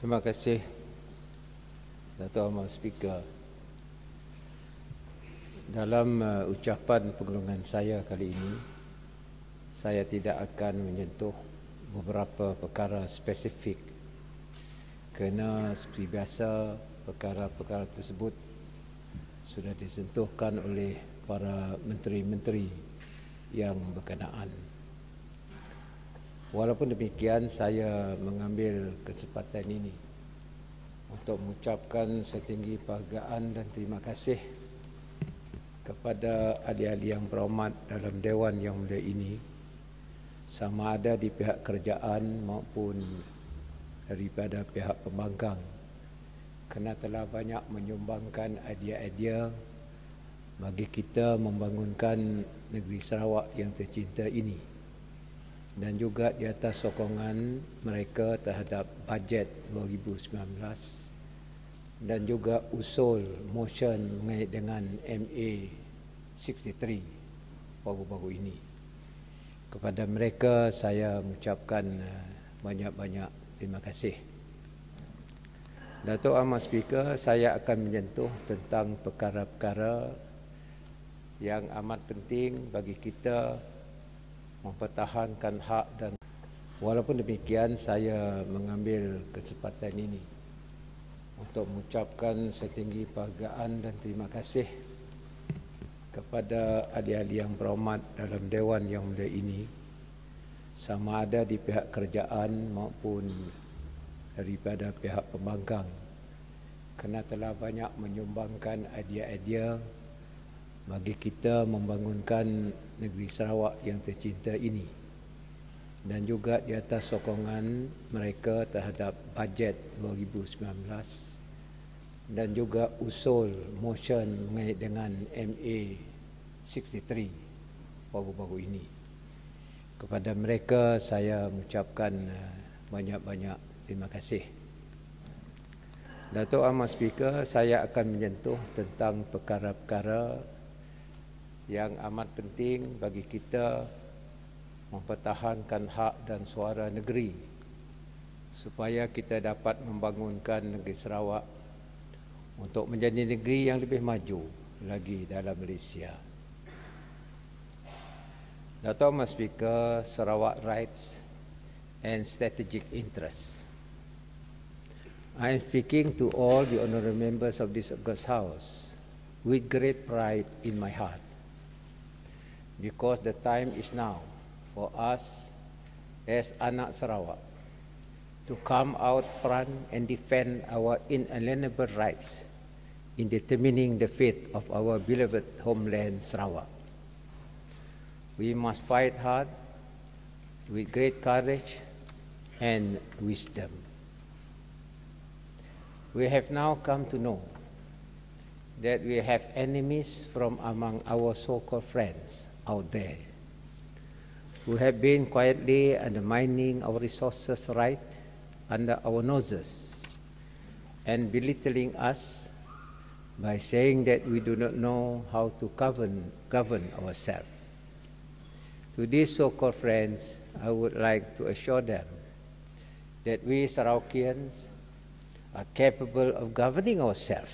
Terima kasih Datuk Ahmad Speaker. Dalam ucapan penggulungan saya kali ini, saya tidak akan menyentuh beberapa perkara spesifik kerana seperti biasa perkara-perkara tersebut sudah disentuhkan oleh para menteri-menteri yang berkenaan. Walaupun demikian, saya mengambil kesempatan ini untuk mengucapkan setinggi penghargaan dan terima kasih kepada ahli-ahli yang berhormat dalam Dewan yang mulia ini, sama ada di pihak kerajaan maupun daripada pihak pembangkang, kerana telah banyak menyumbangkan idea-idea bagi kita membangunkan negeri Sarawak yang tercinta ini, dan juga di atas sokongan mereka terhadap bajet 2019 dan juga usul motion mengait dengan MA 63 baru-baru ini. Kepada mereka saya mengucapkan banyak-banyak terima kasih. Datuk Ahmad Speaker, saya akan menyentuh tentang perkara-perkara yang amat penting bagi kita mempertahankan hak, dan walaupun demikian saya mengambil kesempatan ini untuk mengucapkan setinggi penghargaan dan terima kasih kepada ahli-ahli yang berhormat dalam Dewan yang mulia ini, sama ada di pihak kerajaan maupun daripada pihak pembangkang, kerana telah banyak menyumbangkan idea-idea bagi kita membangunkan negeri Sarawak yang tercinta ini, dan juga di atas sokongan mereka terhadap bajet 2019 dan juga usul motion mengait dengan MA 63 baru-baru ini. Kepada mereka saya mengucapkan banyak-banyak terima kasih. Datuk Ahmad Speaker, saya akan menyentuh tentang perkara-perkara yang amat penting bagi kita mempertahankan hak dan suara negeri supaya kita dapat membangunkan negeri Sarawak untuk menjadi negeri yang lebih maju lagi dalam Malaysia. Datuk Ahmad Speaker, Sarawak Rights and Strategic Interests. I am speaking to all the honourable members of this august House with great pride in my heart, because the time is now for us as anak Sarawak to come out front and defend our inalienable rights in determining the fate of our beloved homeland Sarawak. We must fight hard with great courage and wisdom. We have now come to know that we have enemies from among our so-called friends out there who have been quietly undermining our resources right under our noses and belittling us by saying that we do not know how to govern ourselves. To these so-called friends, I would like to assure them that we Sarawakians are capable of governing ourselves,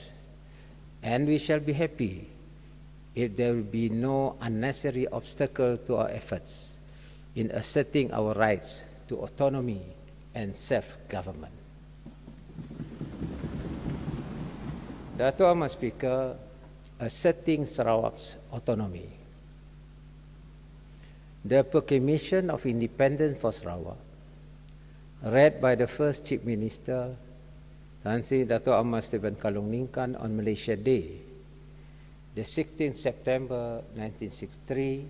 and we shall be happy if there will be no unnecessary obstacle to our efforts in asserting our rights to autonomy and self-government. Datuk Ahmad Speaker, asserting Sarawak's autonomy. The Proclamation of Independence for Sarawak, read by the first Chief Minister, Tan Sri Datuk Ahmad Stephen Kalung Ningkan on Malaysia Day, the 16th September 1963,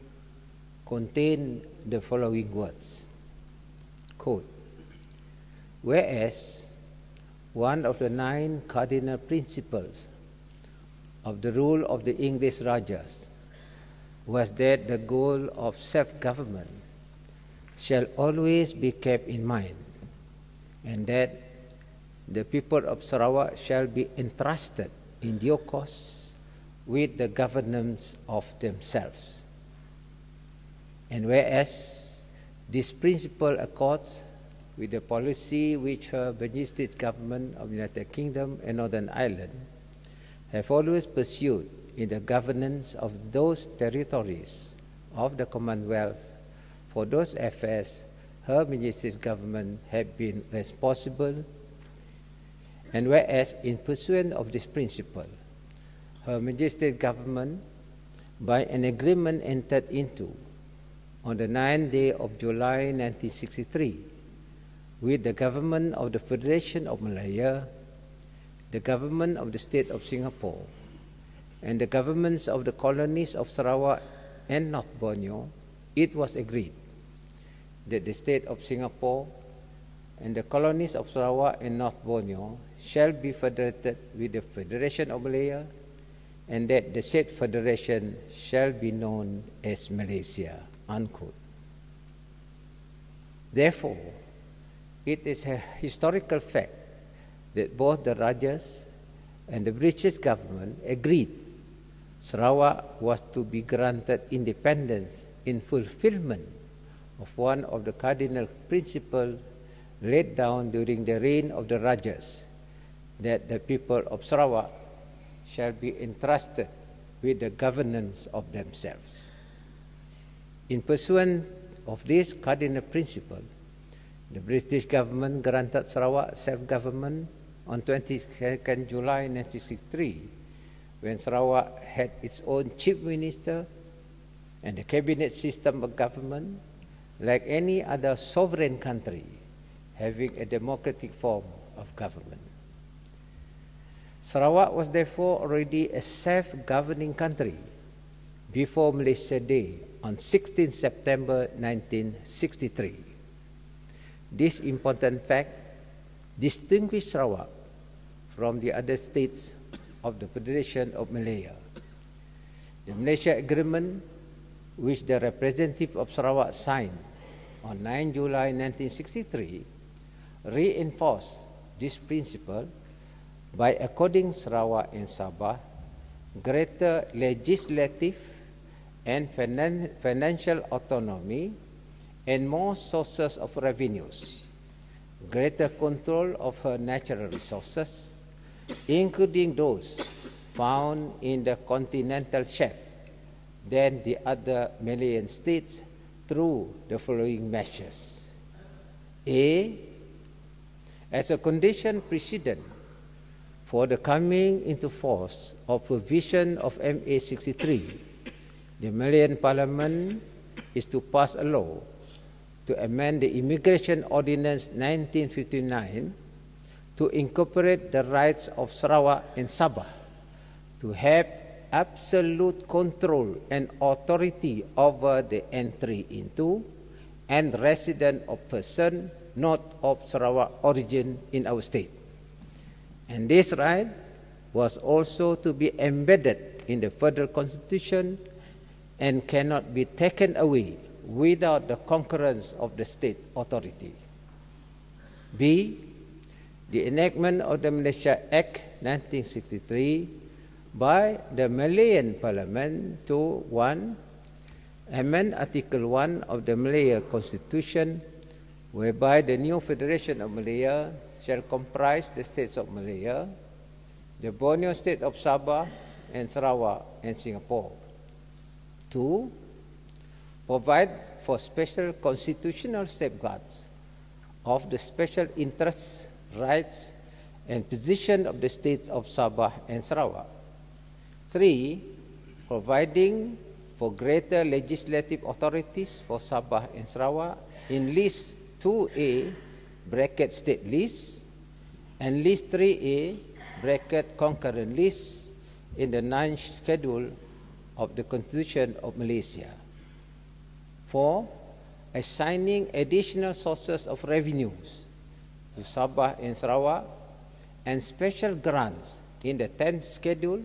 contained the following words, quote, "Whereas one of the 9 cardinal principles of the rule of the English Rajas was that the goal of self-government shall always be kept in mind, and that the people of Sarawak shall be entrusted in due course with the governance of themselves. And whereas this principle accords with the policy which Her Majesty's Government of the United Kingdom and Northern Ireland have always pursued in the governance of those territories of the Commonwealth for those affairs Her Majesty's Government have been responsible, and whereas in pursuance of this principle, Her Majesty's Government, by an agreement entered into on the 9th day of July 1963, with the Government of the Federation of Malaya, the Government of the State of Singapore, and the governments of the colonies of Sarawak and North Borneo, it was agreed that the State of Singapore and the colonies of Sarawak and North Borneo shall be federated with the Federation of Malaya, and that the said federation shall be known as Malaysia, unquote. Therefore, it is a historical fact that both the Rajas and the British government agreed Sarawak was to be granted independence in fulfillment of one of the cardinal principles laid down during the reign of the Rajas, that the people of Sarawak shall be entrusted with the governance of themselves. In pursuance of this cardinal principle, the British government granted Sarawak self-government on 22nd July 1963, when Sarawak had its own chief minister and a cabinet system of government, like any other sovereign country having a democratic form of government. Sarawak was therefore already a self-governing country before Malaysia Day on 16 September 1963. This important fact distinguished Sarawak from the other states of the Federation of Malaya. The Malaysia Agreement, which the representative of Sarawak signed on 9 July 1963, reinforced this principle by according Sarawak and Sabah greater legislative and financial autonomy and more sources of revenues, greater control of her natural resources, including those found in the continental shelf, than the other Malayan states through the following measures. A. As a condition precedent for the coming into force of provision of MA 63, the Malayan Parliament is to pass a law to amend the Immigration Ordinance 1959 to incorporate the rights of Sarawak and Sabah to have absolute control and authority over the entry into and residence of person not of Sarawak origin in our state. And this right was also to be embedded in the federal constitution and cannot be taken away without the concurrence of the state authority. B. The enactment of the Malaysia Act 1963 by the Malayan Parliament to 1. Amend Article 1 of the Malaya Constitution, whereby the new Federation of Malaya shall comprise the states of Malaya, the Borneo state of Sabah and Sarawak and Singapore. 2. Provide for special constitutional safeguards of the special interests, rights, and position of the states of Sabah and Sarawak. 3. Providing for greater legislative authorities for Sabah and Sarawak in List 2A, bracket state list, and List 3A, bracket concurrent list in the 9th schedule of the Constitution of Malaysia. 4. Assigning additional sources of revenues to Sabah and Sarawak and special grants in the 10th schedule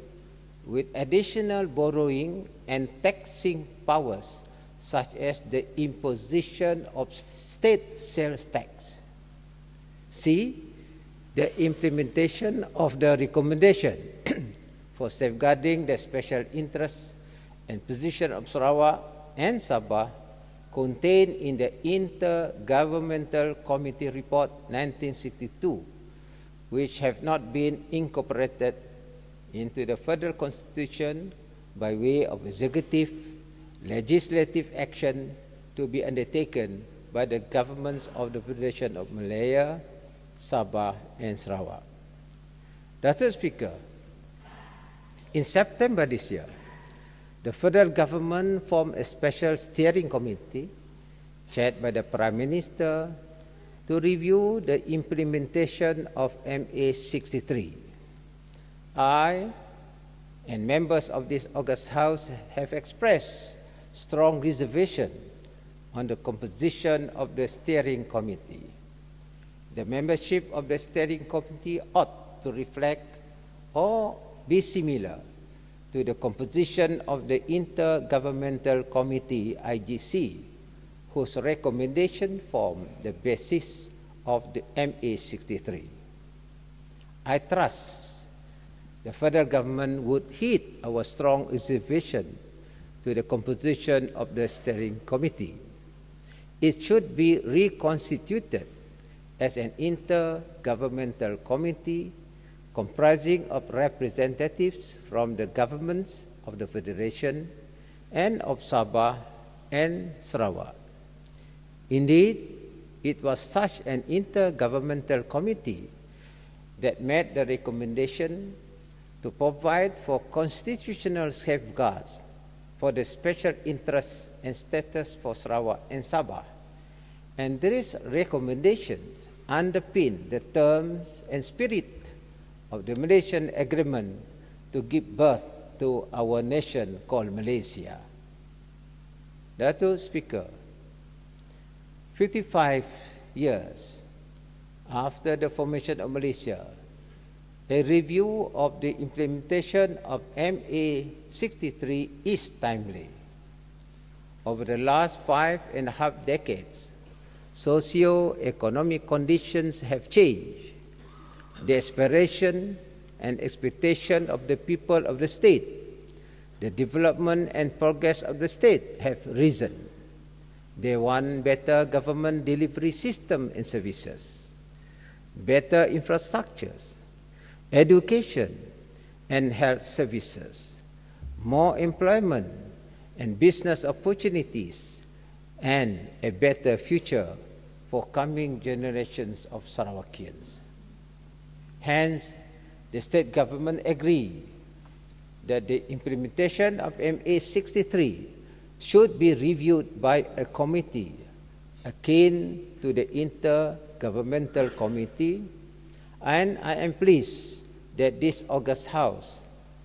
with additional borrowing and taxing powers such as the imposition of state sales tax. C. The implementation of the recommendation for safeguarding the special interests and position of Sarawak and Sabah contained in the Intergovernmental Committee Report 1962, which have not been incorporated into the Federal Constitution by way of executive, legislative action to be undertaken by the governments of the Federation of Malaya, Sabah, and Sarawak. Datuk Speaker, in September this year, the federal government formed a special steering committee chaired by the Prime Minister to review the implementation of MA 63. I and members of this August House have expressed strong reservation on the composition of the steering committee. The membership of the steering committee ought to reflect or be similar to the composition of the Intergovernmental Committee, IGC, whose recommendation form the basis of the MA 63. I trust the federal government would heed our strong reservation to the composition of the steering committee. It should be reconstituted as an intergovernmental committee comprising of representatives from the governments of the Federation and of Sabah and Sarawak. Indeed, it was such an intergovernmental committee that made the recommendation to provide for constitutional safeguards for the special interests and status for Sarawak and Sabah. And these recommendations underpin the terms and spirit of the Malaysian Agreement to give birth to our nation called Malaysia. Datuk Speaker, 55 years after the formation of Malaysia, a review of the implementation of MA 63 is timely. Over the last 5.5 decades, socio-economic conditions have changed. The aspiration and expectation of the people of the state, the development and progress of the state have risen. They want better government delivery system and services, better infrastructures, education and health services, more employment and business opportunities, and a better future for coming generations of Sarawakians. Hence, the state government agreed that the implementation of MA 63 should be reviewed by a committee akin to the Intergovernmental Committee, and I am pleased that this August House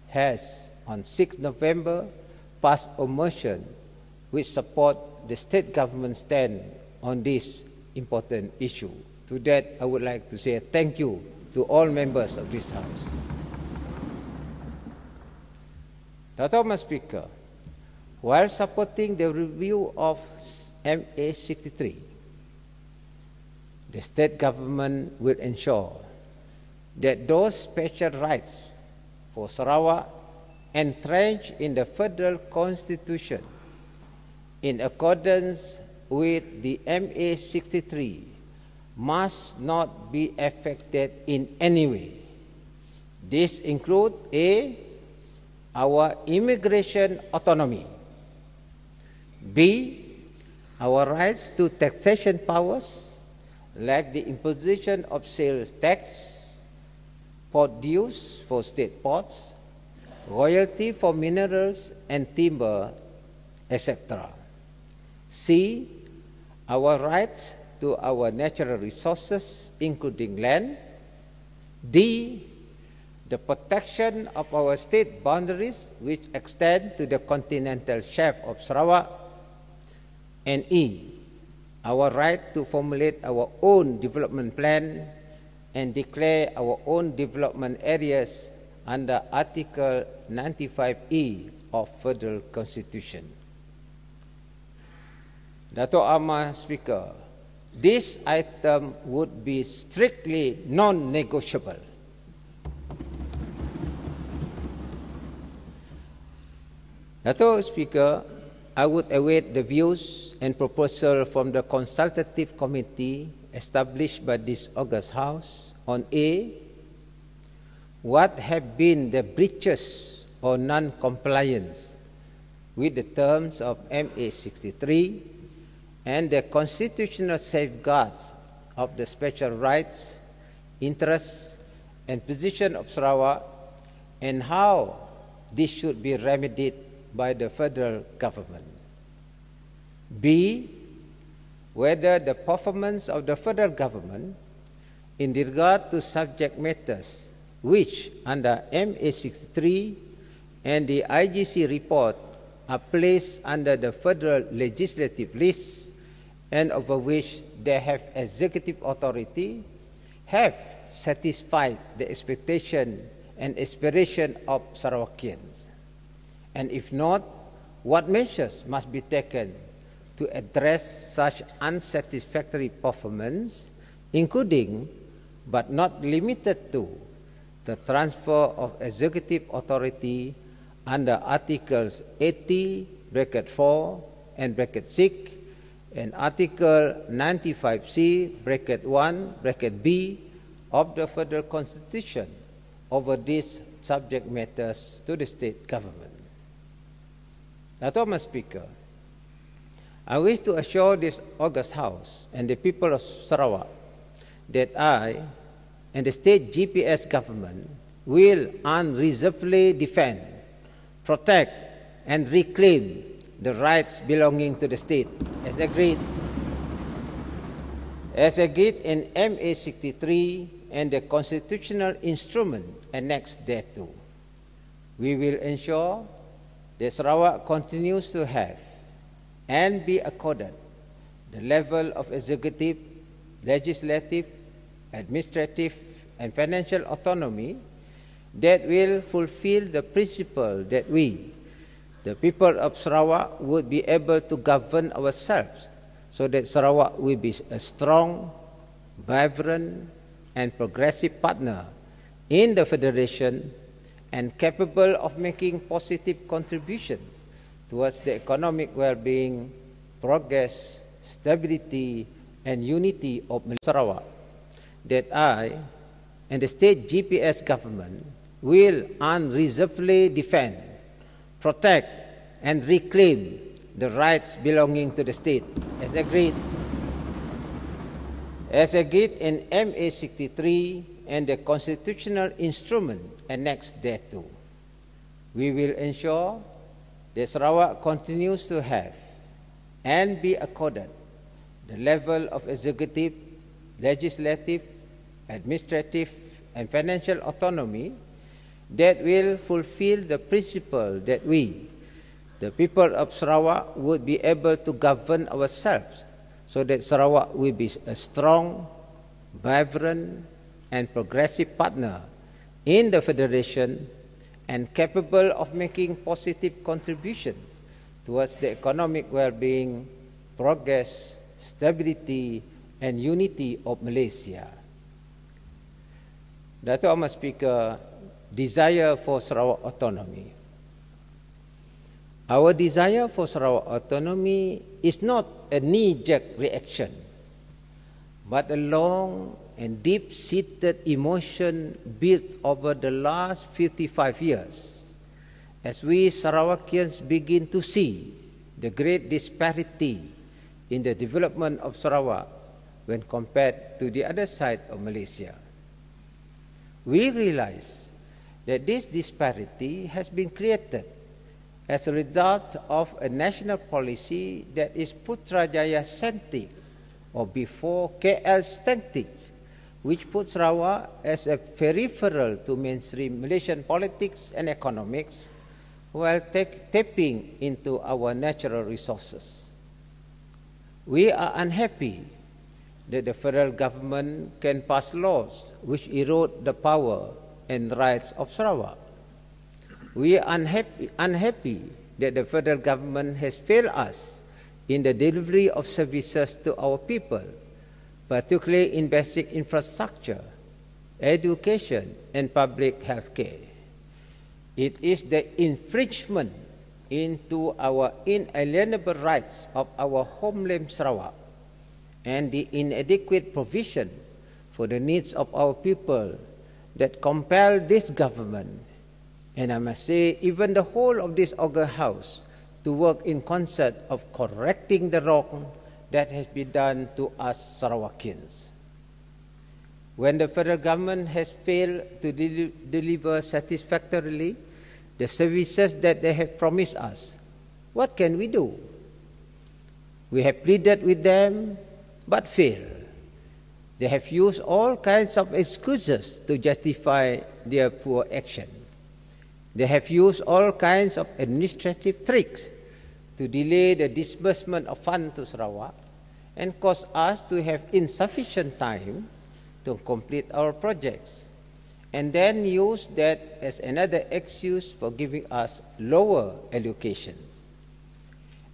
has, on 6 November, passed a motion which support the state government stand on this important issue. To that, I would like to say thank you to all members of this House. Datuk Speaker, while supporting the review of MA 63, the state government will ensure that those special rights for Sarawak entrenched in the Federal Constitution in accordance with the MA 63 must not be affected in any way. This includes A, our immigration autonomy, B, our rights to taxation powers like the imposition of sales tax, port dues for state ports, royalty for minerals and timber, etc. C, our rights to our natural resources, including land. D, the protection of our state boundaries, which extend to the continental shelf of Sarawak. And E, our right to formulate our own development plan and declare our own development areas under Article 95E of Federal Constitution. Datuk Speaker, this item would be strictly non-negotiable. Datuk Speaker, I would await the views and proposal from the consultative committee established by this August House on A, what have been the breaches or non-compliance with the terms of MA 63 and the constitutional safeguards of the special rights, interests, and position of Sarawak, and how this should be remedied by the federal government. B, whether the performance of the federal government in regard to subject matters which under MA 63 and the IGC report are placed under the federal legislative list and over which they have executive authority have satisfied the expectation and aspiration of Sarawakians. And if not, what measures must be taken to address such unsatisfactory performance, including but not limited to the transfer of executive authority under Articles 80(4) and (6) and Article 95C(1)(b) of the Federal Constitution over these subject matters to the state government. Mr. Speaker, I wish to assure this August House and the people of Sarawak that I and the state GPS government will unreservedly defend, protect, and reclaim the rights belonging to the state as agreed in MA 63 and the constitutional instrument annexed thereto. We will ensure that Sarawak continues to have and be accorded the level of executive, legislative, administrative, and financial autonomy that will fulfill the principle that we, the people of Sarawak, would be able to govern ourselves so that Sarawak will be a strong, vibrant, and progressive partner in the Federation and capable of making positive contributions towards the economic well-being, progress, stability, and unity of Sarawak, that I and the state GPS government will unreservedly defend, protect, and reclaim the rights belonging to the state as agreed in MA 63 and the constitutional instrument annexed thereto. We will ensure that Sarawak continues to have and be accorded the level of executive, legislative, administrative, and financial autonomy that will fulfill the principle that we, the people of Sarawak, would be able to govern ourselves so that Sarawak will be a strong, vibrant, and progressive partner in the Federation and capable of making positive contributions towards the economic well-being, progress, stability, and unity of Malaysia. Datuk Speaker, desire for Sarawak autonomy. Our desire for Sarawak autonomy is not a knee-jerk reaction, but a long and deep-seated emotion built over the last 55 years as we Sarawakians begin to see the great disparity in the development of Sarawak when compared to the other side of Malaysia. We realize that this disparity has been created as a result of a national policy that is Putrajaya-centric or before KL-centric, which puts Sarawak as a peripheral to mainstream Malaysian politics and economics while tapping into our natural resources. We are unhappy that the federal government can pass laws which erode the power and rights of Sarawak. We are unhappy that the federal government has failed us in the delivery of services to our people, particularly in basic infrastructure, education, and public health care. It is the infringement into our inalienable rights of our homeland Sarawak and the inadequate provision for the needs of our people that compel this government, and I must say even the whole of this august house, to work in concert of correcting the wrong that has been done to us Sarawakians. When the federal government has failed to deliver satisfactorily the services that they have promised us, what can we do? We have pleaded with them, but failed. They have used all kinds of excuses to justify their poor action. They have used all kinds of administrative tricks to delay the disbursement of funds to Sarawak and cause us to have insufficient time to complete our projects, and then use that as another excuse for giving us lower allocations.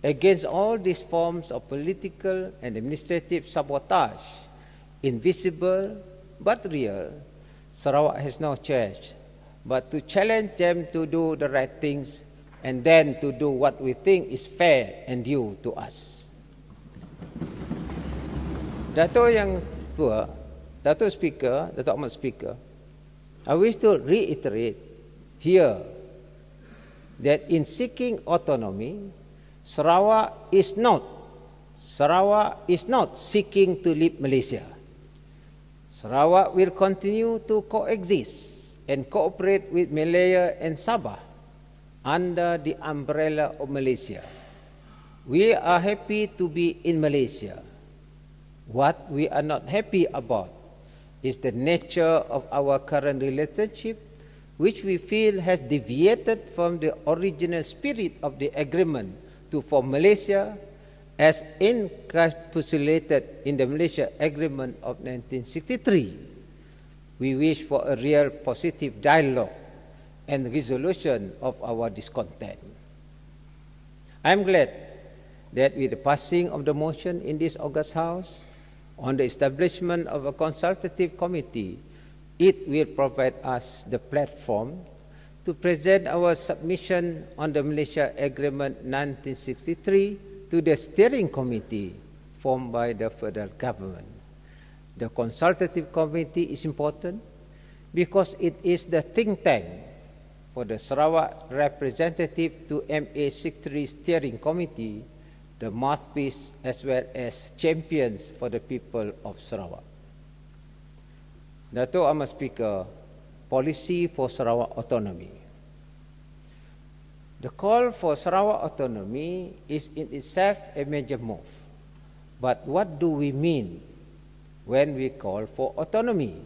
Against all these forms of political and administrative sabotage, invisible but real, Sarawak has no choice but to challenge them to do the right things and then to do what we think is fair and due to us. Datuk Yang Tua, Datuk Speaker, Datuk Ahmad Speaker, I wish to reiterate here that in seeking autonomy, Sarawak is not seeking to leave Malaysia. Sarawak will continue to coexist and cooperate with Malaya and Sabah under the umbrella of Malaysia. We are happy to be in Malaysia. What we are not happy about is the nature of our current relationship, which we feel has deviated from the original spirit of the agreement to form Malaysia as encapsulated in the Malaysia Agreement of 1963. We wish for a real positive dialogue and resolution of our discontent. I am glad that with the passing of the motion in this august house on the establishment of a consultative committee, it will provide us the platform to present our submission on the Malaysia Agreement 1963 to the steering committee formed by the federal government. The consultative committee is important because it is the think tank for the Sarawak representative to MA63 steering committee, the mouthpiece as well as champions for the people of Sarawak. Datuk Ahmad Speaker, policy for Sarawak autonomy. The call for Sarawak autonomy is in itself a major move. But what do we mean when we call for autonomy?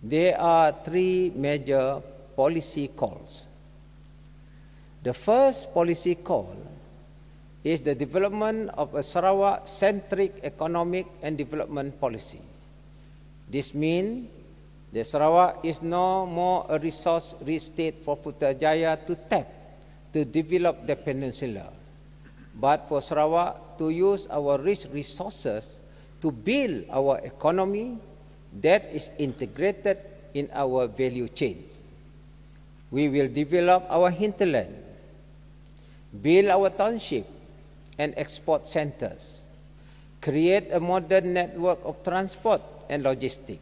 There are three major policy calls. The first policy call is the development of a Sarawak-centric economic and development policy. This means that Sarawak is no more a resource-rich state for Putrajaya to tap to develop the peninsula, but for Sarawak to use our rich resources to build our economy that is integrated in our value chain. We will develop our hinterland, build our township and export centers, create a modern network of transport and logistics,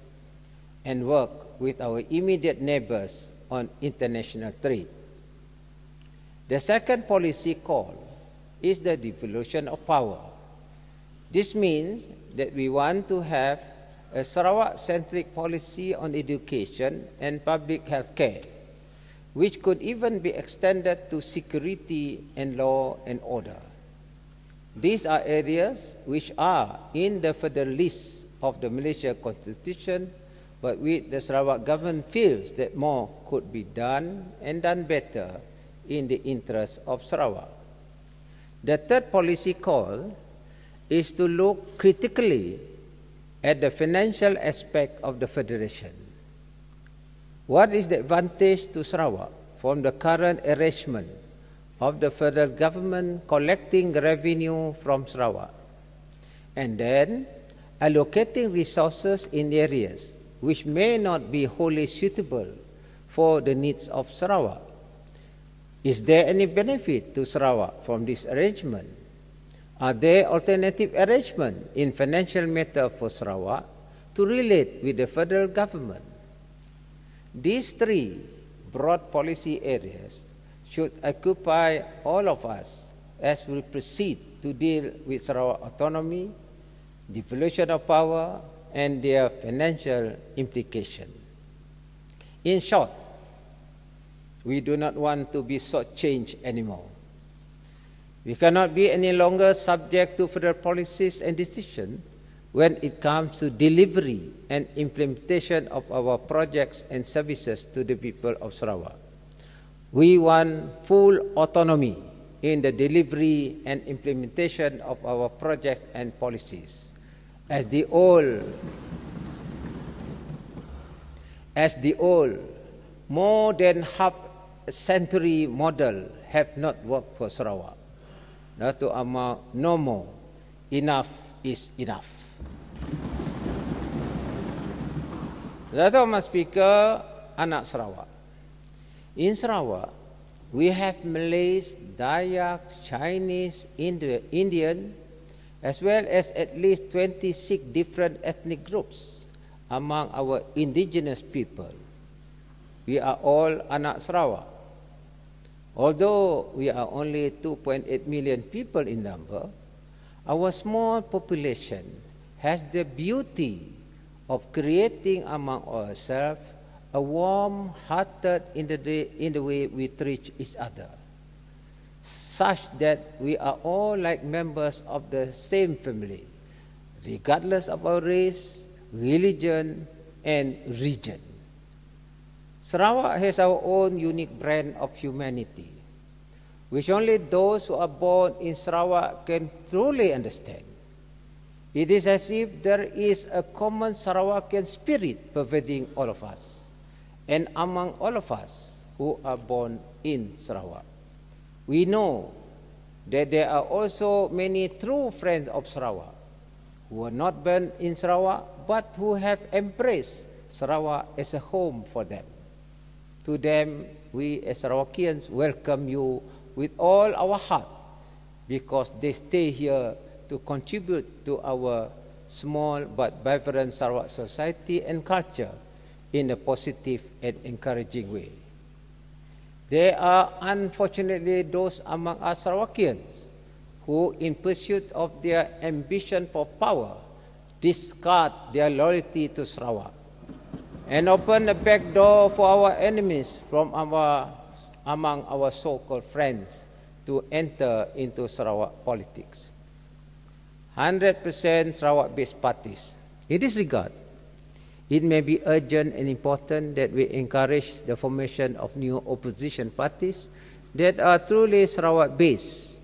and work with our immediate neighbors on international trade. The second policy call is the devolution of power. This means that we want to have a Sarawak-centric policy on education and public health care, which could even be extended to security and law and order. These are areas which are in the federal list of the Malaysia Constitution, but which the Sarawak government feels that more could be done and done better in the interest of Sarawak. The third policy call is to look critically at the financial aspect of the federation. What is the advantage to Sarawak from the current arrangement of the federal government collecting revenue from Sarawak and then allocating resources in areas which may not be wholly suitable for the needs of Sarawak? Is there any benefit to Sarawak from this arrangement? Are there alternative arrangements in financial matter for Sarawak to relate with the federal government? These three broad policy areas should occupy all of us as we proceed to deal with Sarawak autonomy, devolution of power, and their financial implication. In short, we do not want to be shortchanged anymore. We cannot be any longer subject to federal policies and decisions when it comes to delivery and implementation of our projects and services to the people of Sarawak. We want full autonomy in the delivery and implementation of our projects and policies, as the old more than half-century model have not worked for Sarawak. Datuk Abang, no more. Enough is enough. Datuk Abang Speaker, anak Sarawak. In Sarawak, we have Malays, Dayak, Chinese, Indian, as well as at least 26 different ethnic groups among our indigenous people. We are all anak Sarawak. Although we are only 2.8 million people in number, our small population has the beauty of creating among ourselves a warm-hearted in the way we treat each other, such that we are all like members of the same family, regardless of our race, religion, and region. Sarawak has our own unique brand of humanity, which only those who are born in Sarawak can truly understand. It is as if there is a common Sarawakian spirit pervading all of us, and among all of us who are born in Sarawak. We know that there are also many true friends of Sarawak who are not born in Sarawak, but who have embraced Sarawak as a home for them. To them, we as Sarawakians welcome you with all our heart, because they stay here to contribute to our small but vibrant Sarawak society and culture in a positive and encouraging way. There are unfortunately those among us Sarawakians who, in pursuit of their ambition for power, discard their loyalty to Sarawak and open a back door for our enemies from among our so-called friends to enter into Sarawak politics. 100% Sarawak-based parties. In this regard, it may be urgent and important that we encourage the formation of new opposition parties that are truly Sarawak-based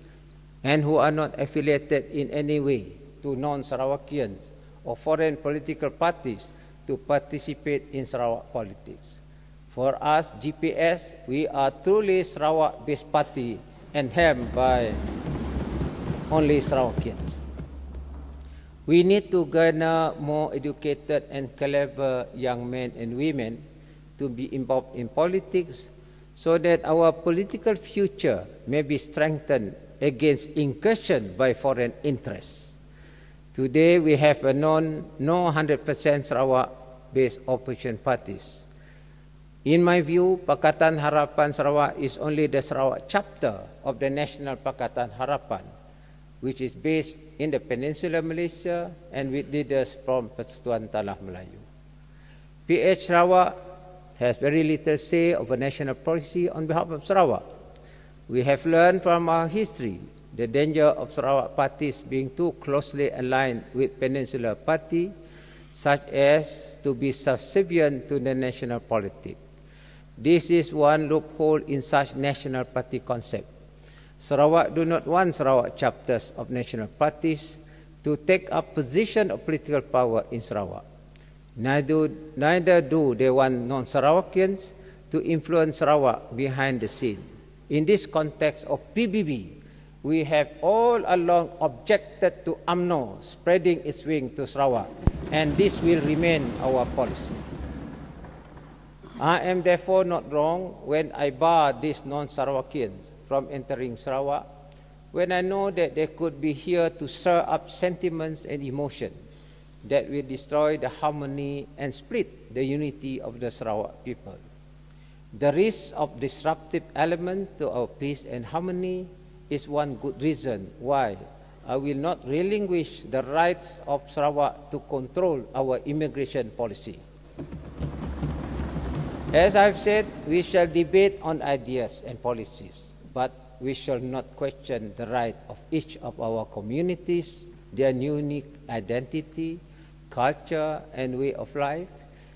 and who are not affiliated in any way to non-Sarawakians or foreign political parties to participate in Sarawak politics. For us, GPS, we are truly Sarawak-based party and held by only Sarawakians. We need to garner more educated and clever young men and women to be involved in politics so that our political future may be strengthened against incursion by foreign interests. Today we have no 100% Sarawak-based opposition parties. In my view, Pakatan Harapan Sarawak is only the Sarawak chapter of the National Pakatan Harapan, which is based in the Peninsular Malaysia and with leaders from Persatuan Tanah Melayu. PH Sarawak has very little say of a national policy on behalf of Sarawak. We have learned from our history the danger of Sarawak parties being too closely aligned with Peninsular Party, such as to be subservient to the national politics. This is one loophole in such national party concept. Sarawak do not want Sarawak chapters of national parties to take up position of political power in Sarawak. Neither do they want non-Sarawakians to influence Sarawak behind the scene. In this context of PBB, we have all along objected to UMNO spreading its wing to Sarawak, and this will remain our policy. I am therefore not wrong when I bar these non-Sarawakians from entering Sarawak, when I know that they could be here to stir up sentiments and emotion that will destroy the harmony and split the unity of the Sarawak people. The risk of disruptive element to our peace and harmony is one good reason why I will not relinquish the rights of Sarawak to control our immigration policy. As I've said, we shall debate on ideas and policies, but we shall not question the right of each of our communities, their unique identity, culture, and way of life,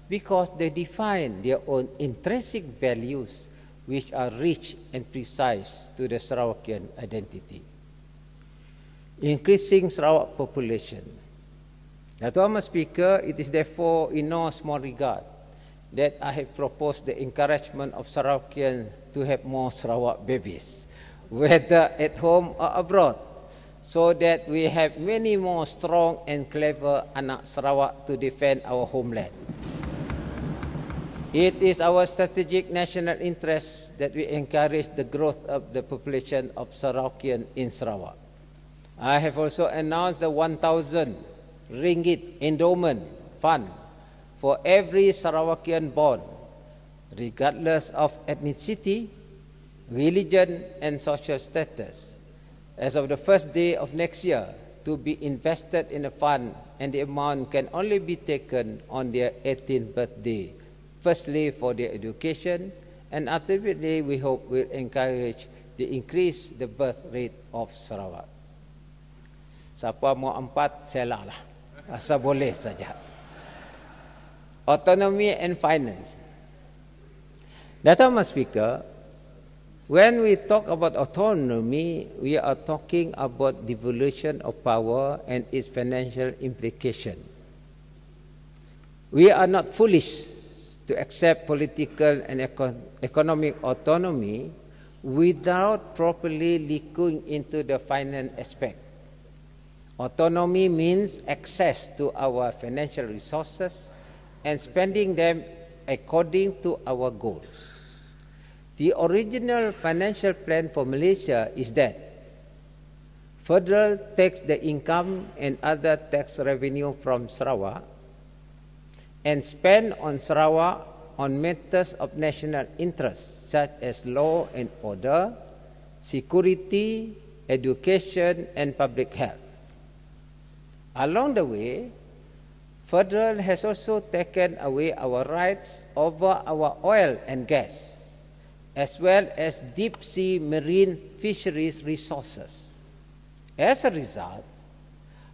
because they define their own intrinsic values which are rich and precise to the Sarawakian identity. Increasing Sarawak population. Tuan Speaker, it is therefore in no small regard that I have proposed the encouragement of Sarawakians to have more Sarawak babies, whether at home or abroad, so that we have many more strong and clever anak Sarawak to defend our homeland. It is our strategic national interest that we encourage the growth of the population of Sarawakian in Sarawak. I have also announced the 1,000 ringgit endowment fund for every Sarawakian born, regardless of ethnicity, religion, and social status, as of the first day of next year, to be invested in a fund, and the amount can only be taken on their 18th birthday. Firstly, for their education, and ultimately, we hope will encourage the increase the birth rate of Sarawak. Siapa mau 4, sela lah. Asal boleh saja. Autonomy and finance. Datuk Speaker, when we talk about autonomy, we are talking about devolution of power and its financial implication. We are not foolish to accept political and economic autonomy without properly looking into the finance aspect. Autonomy means access to our financial resources and spending them according to our goals. The original financial plan for Malaysia is that Federal takes the income and other tax revenue from Sarawak and spend on Sarawak on matters of national interest such as law and order, security, education, and public health. Along the way, Federal has also taken away our rights over our oil and gas, as well as deep-sea marine fisheries resources. As a result,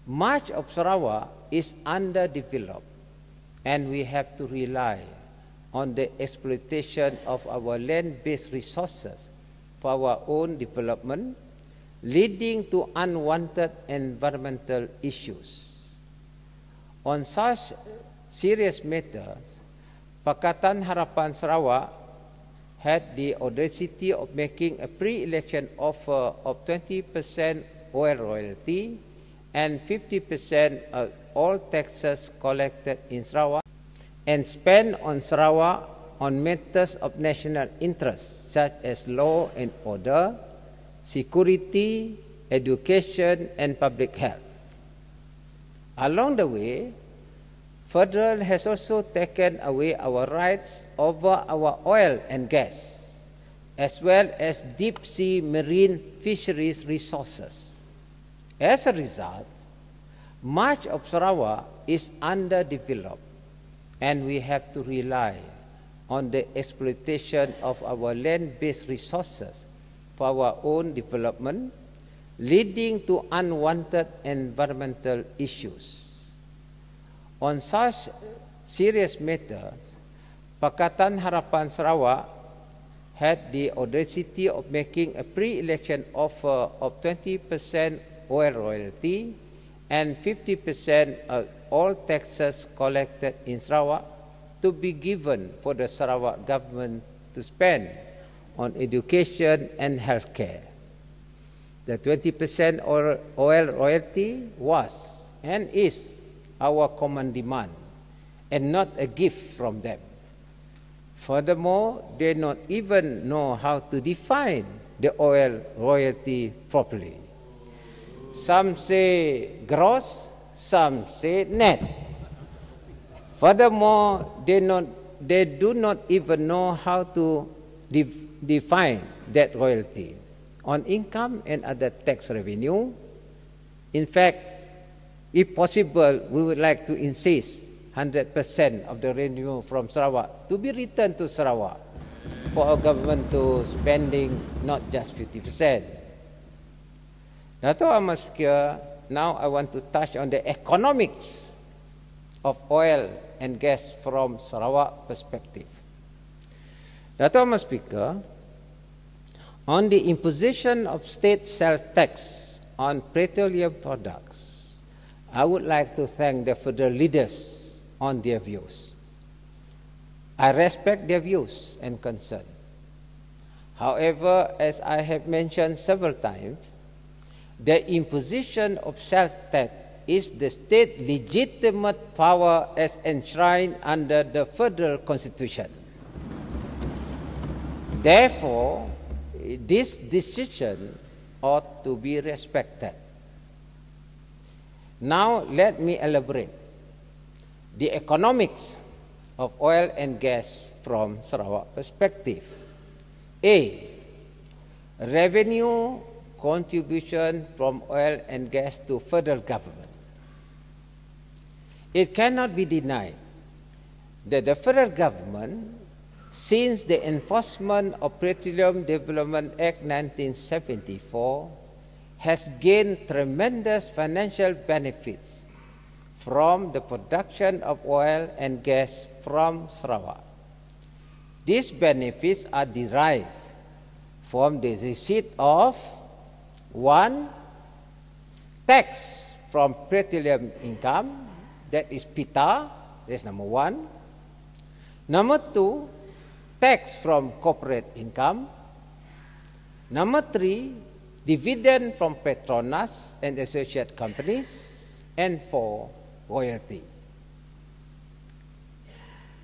much of Sarawak is underdeveloped, and we have to rely on the exploitation of our land-based resources for our own development, leading to unwanted environmental issues. On such serious matters, Pakatan Harapan Sarawak had the audacity of making a pre-election offer of 20% oil royalty and 50% of all taxes collected in Sarawak and spent on Sarawak on matters of national interest such as law and order, security, education, and public health. Along the way, Federal has also taken away our rights over our oil and gas, as well as deep-sea marine fisheries resources. As a result, much of Sarawak is underdeveloped, and we have to rely on the exploitation of our land-based resources for our own development, leading to unwanted environmental issues. On such serious matters, Pakatan Harapan Sarawak had the audacity of making a pre-election offer of 20% oil royalty and 50% of all taxes collected in Sarawak to be given for the Sarawak government to spend on education and healthcare. The 20% oil royalty was and is our common demand and not a gift from them. Furthermore, they don't even know how to define the oil royalty properly. Some say gross, some say net. Furthermore, they do not even know how to define that royalty on income and other tax revenue. In fact, if possible, we would like to insist 100% of the revenue from Sarawak to be returned to Sarawak for our government to spending not just 50%. Datuk Speaker, now I want to touch on the economics of oil and gas from Sarawak perspective. Datuk Speaker, on the imposition of state sales tax on petroleum products, I would like to thank the federal leaders on their views. I respect their views and concern. However, as I have mentioned several times, the imposition of sales tax is the state legitimate power as enshrined under the federal constitution. Therefore, this decision ought to be respected. Now let me elaborate the economics of oil and gas from Sarawak perspective. A. Revenue contribution from oil and gas to federal government. It cannot be denied that the federal government, since the enforcement of Petroleum Development Act 1974, has gained tremendous financial benefits from the production of oil and gas from Sarawak. These benefits are derived from the receipt of 1. Tax from petroleum income, that is PITA, that's number 1. Number 2, tax from corporate income. Number 3, dividend from Petronas and associate companies. And 4, royalty.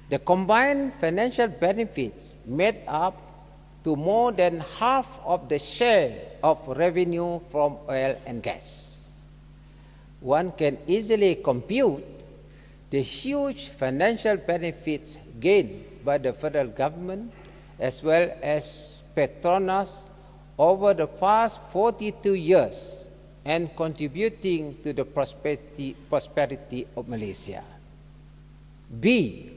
The combined financial benefits made up to more than half of the share of revenue from oil and gas. One can easily compute the huge financial benefits gained by the federal government as well as Petronas over the past 42 years and contributing to the prosperity of Malaysia. B.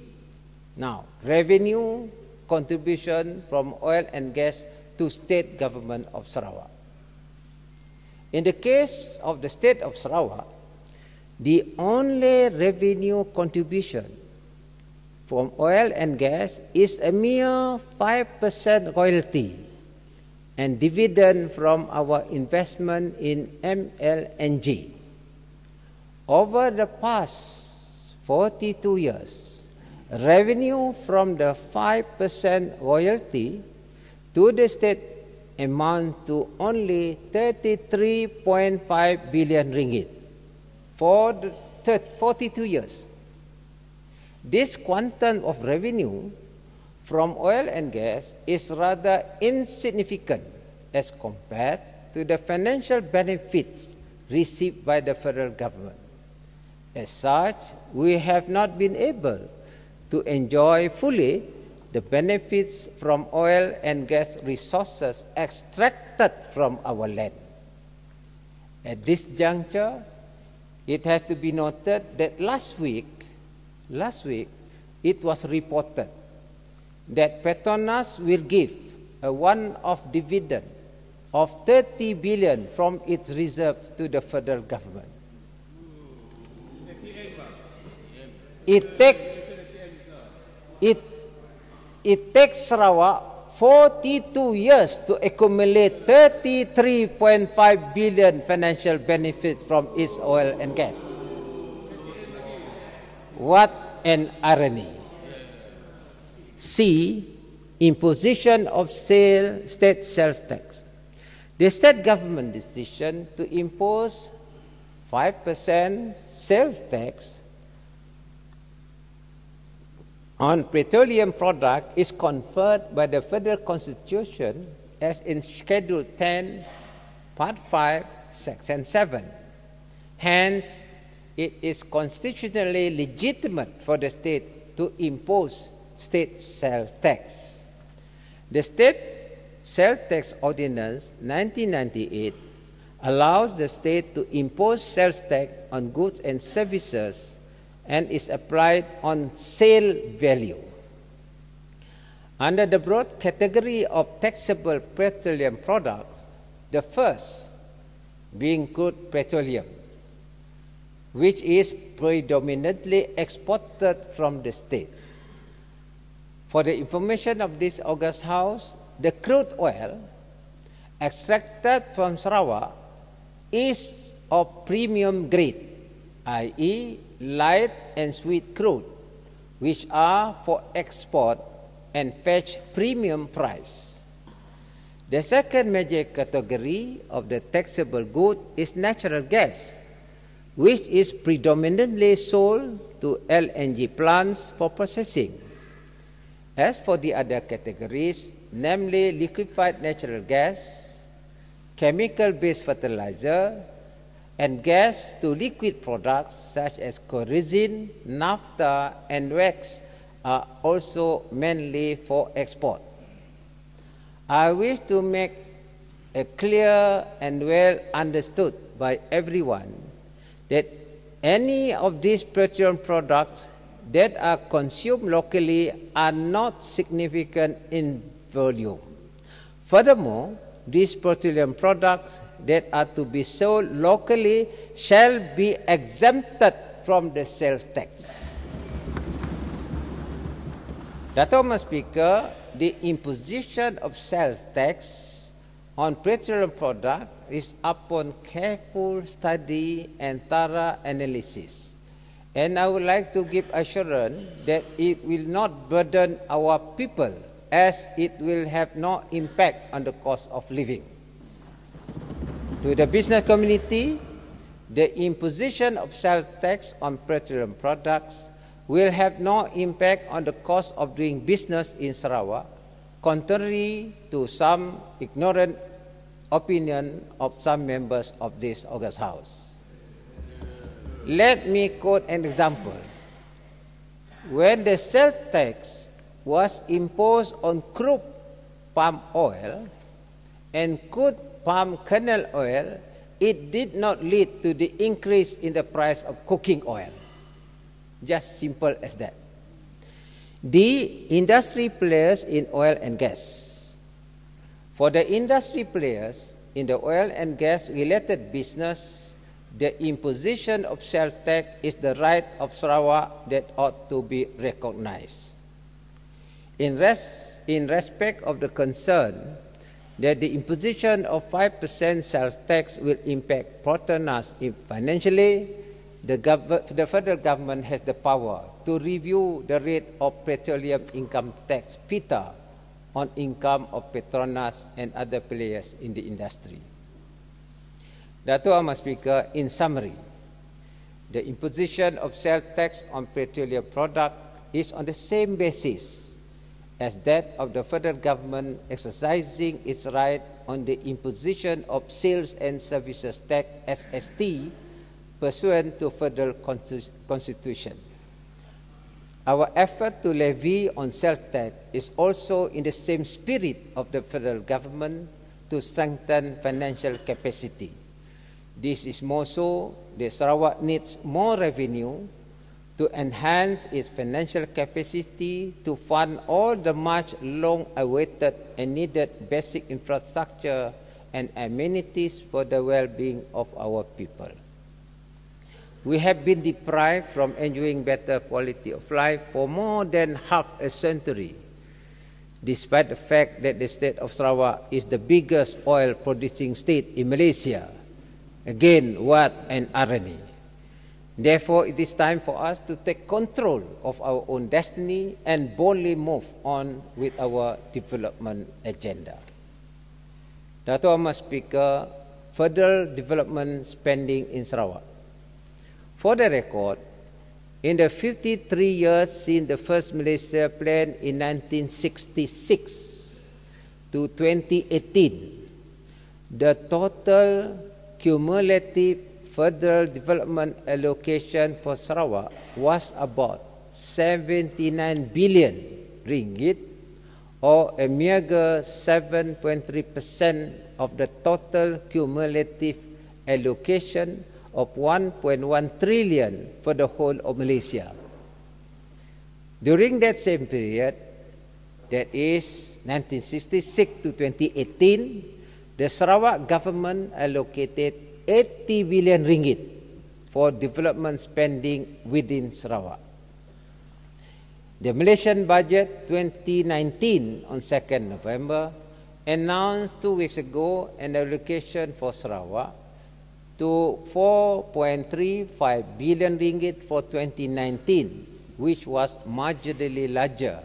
Now, revenue contribution from oil and gas to state government of Sarawak. In the case of the state of Sarawak, the only revenue contribution from oil and gas is a mere 5% royalty and dividend from our investment in MLNG. Over the past 42 years, revenue from the 5% royalty to the state amount to only 33.5 billion ringgit for the 42 years. This quantum of revenue from oil and gas is rather insignificant as compared to the financial benefits received by the federal government. As such, we have not been able to enjoy fully the benefits from oil and gas resources extracted from our land. At this juncture, it has to be noted that last week it was reported that Petronas will give a one-off dividend of 30 billion from its reserve to the federal government. It takes Sarawak 42 years to accumulate 33.5 billion financial benefits from its oil and gas. What an irony. C. Imposition of state sales tax. The state government decision to impose 5% sales tax on petroleum product is conferred by the Federal Constitution as in Schedule 10, Part 5, Section 7. Hence, it is constitutionally legitimate for the state to impose state sales tax. The State Sales Tax Ordinance 1998 allows the state to impose sales tax on goods and services and is applied on sale value. Under the broad category of taxable petroleum products, the first being crude petroleum, which is predominantly exported from the state. For the information of this august House, the crude oil extracted from Sarawak is of premium grade, i.e. light and sweet crude, which are for export and fetch premium price. The second major category of the taxable good is natural gas, which is predominantly sold to LNG plants for processing. As for the other categories, namely liquefied natural gas, chemical-based fertilizer, and gas to liquid products such as kerosene, naphtha, and wax are also mainly for export. I wish to make it clear and well understood by everyone that any of these petroleum products that are consumed locally are not significant in volume. Furthermore, these petroleum products that are to be sold locally shall be exempted from the sales tax. Datuk Speaker, the imposition of sales tax on petroleum products is upon careful study and thorough analysis. And I would like to give assurance that it will not burden our people as it will have no impact on the cost of living. To the business community, the imposition of sales tax on petroleum products will have no impact on the cost of doing business in Sarawak, contrary to some ignorant opinion of some members of this august House. Let me quote an example. When the sales tax was imposed on crude palm oil and crude palm kernel oil, it did not lead to the increase in the price of cooking oil. Just simple as that. The industry players in oil and gas. For the industry players in the oil and gas related business, the imposition of sales tax is the right of Sarawak that ought to be recognized. In respect of the concern that the imposition of 5% sales tax will impact partners financially, the federal government has the power to review the rate of petroleum income tax (PITA) on income of Petronas and other players in the industry. Datuk Speaker, in summary, the imposition of sales tax on petroleum product is on the same basis as that of the federal government exercising its right on the imposition of sales and services tax (SST) pursuant to federal constitution. Our effort to levy on sales tax is also in the same spirit of the federal government to strengthen financial capacity. This is more so that Sarawak needs more revenue to enhance its financial capacity to fund all the much long-awaited and needed basic infrastructure and amenities for the well-being of our people. We have been deprived from enjoying better quality of life for more than half a century, despite the fact that the state of Sarawak is the biggest oil-producing state in Malaysia. Again, what an irony. Therefore, it is time for us to take control of our own destiny and boldly move on with our development agenda. Datuk Speaker, further development spending in Sarawak. For the record, In the 53 years since the first Malaysia Plan in 1966 to 2018, the total cumulative federal development allocation for Sarawak was about 79 billion ringgit, or a meager 7.3% of the total cumulative allocation of 1.1 trillion for the whole of Malaysia. During that same period, that is 1966 to 2018, the Sarawak government allocated 80 billion ringgit for development spending within Sarawak. The Malaysian Budget 2019 on 2nd November announced 2 weeks ago an allocation for Sarawak to 4.35 billion ringgit for 2019, which was marginally larger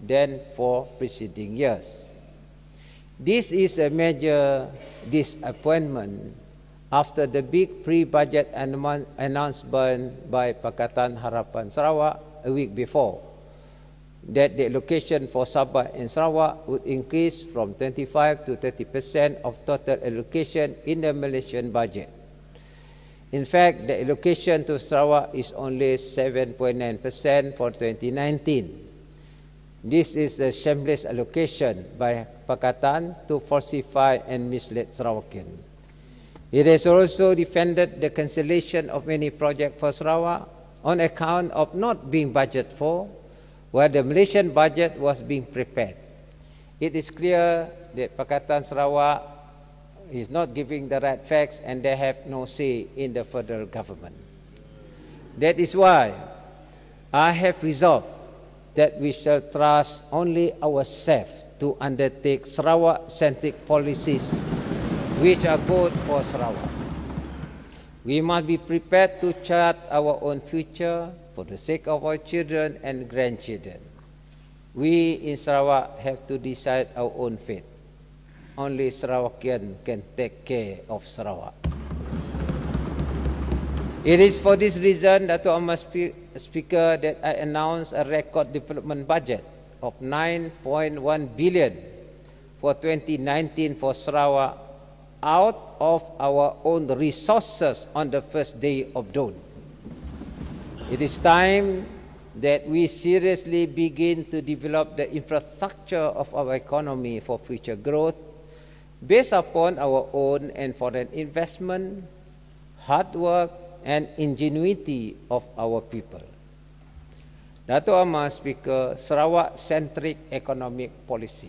than for preceding years. This is a major disappointment after the big pre-budget announcement by Pakatan Harapan Sarawak a week before, that the allocation for Sabah and Sarawak would increase from 25 to 30% of total allocation in the Malaysian budget. In fact, the allocation to Sarawak is only 7.9% for 2019. This is a shameless allocation by Pakatan to falsify and mislead Sarawakian. It has also defended the cancellation of many projects for Sarawak on account of not being budgeted for, where the Malaysian budget was being prepared. It is clear that Pakatan Sarawak is not giving the right facts and they have no say in the federal government. That is why I have resolved that we shall trust only ourselves to undertake Sarawak-centric policies which are good for Sarawak. We must be prepared to chart our own future for the sake of our children and grandchildren. We in Sarawak have to decide our own fate. Only Sarawakian can take care of Sarawak. It is for this reason, Datuk Ahmad Speaker, that I announced a record development budget of 9.1 billion for 2019 for Sarawak out of our own resources on the first day of dawn. It is time that we seriously begin to develop the infrastructure of our economy for future growth based upon our own and foreign investment, hard work, and ingenuity of our people. Datuk Ahmad Speaker, Sarawak-centric economic policy.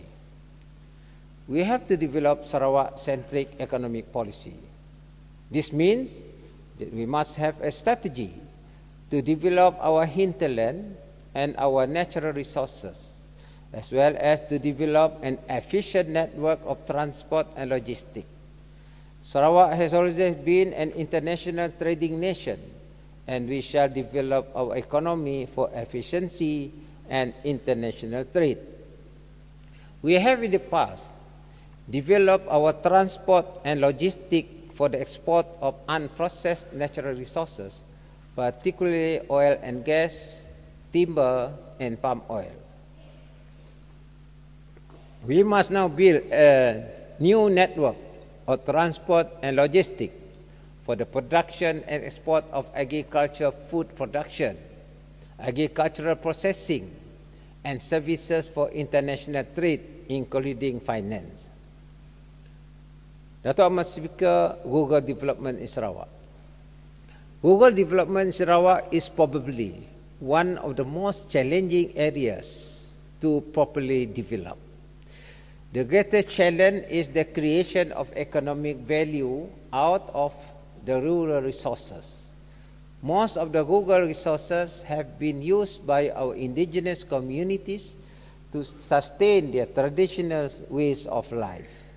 We have to develop Sarawak-centric economic policy. This means that we must have a strategy to develop our hinterland and our natural resources, as well as to develop an efficient network of transport and logistics. Sarawak has always been an international trading nation, and we shall develop our economy for efficiency and international trade. We have in the past developed our transport and logistics for the export of unprocessed natural resources, particularly oil and gas, timber, and palm oil. We must now build a new network of transport and logistics for the production and export of agricultural food production, agricultural processing, and services for international trade, including finance. Datuk Ahmad Speaker, Google development in Sarawak. Google development in Sarawak is probably one of the most challenging areas to properly develop. The greatest challenge is the creation of economic value out of the rural resources. Most of the Google resources have been used by our indigenous communities to sustain their traditional ways of life.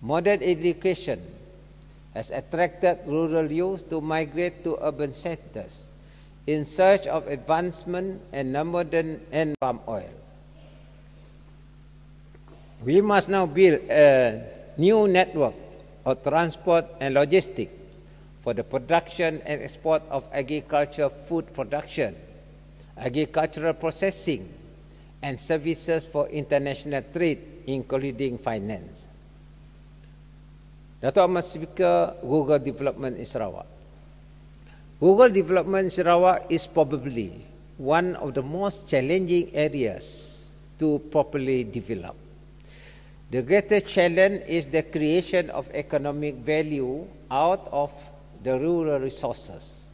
Modern education has attracted rural youth to migrate to urban centers in search of advancement and modern and palm oil. We must now build a new network of transport and logistics for the production and export of agricultural food production, agricultural processing, and services for international trade, including finance. Datuk Ahmad Speaker, rural development in Sarawak. Rural development in Sarawak is probably one of the most challenging areas to properly develop. The greatest challenge is the creation of economic value out of the rural resources.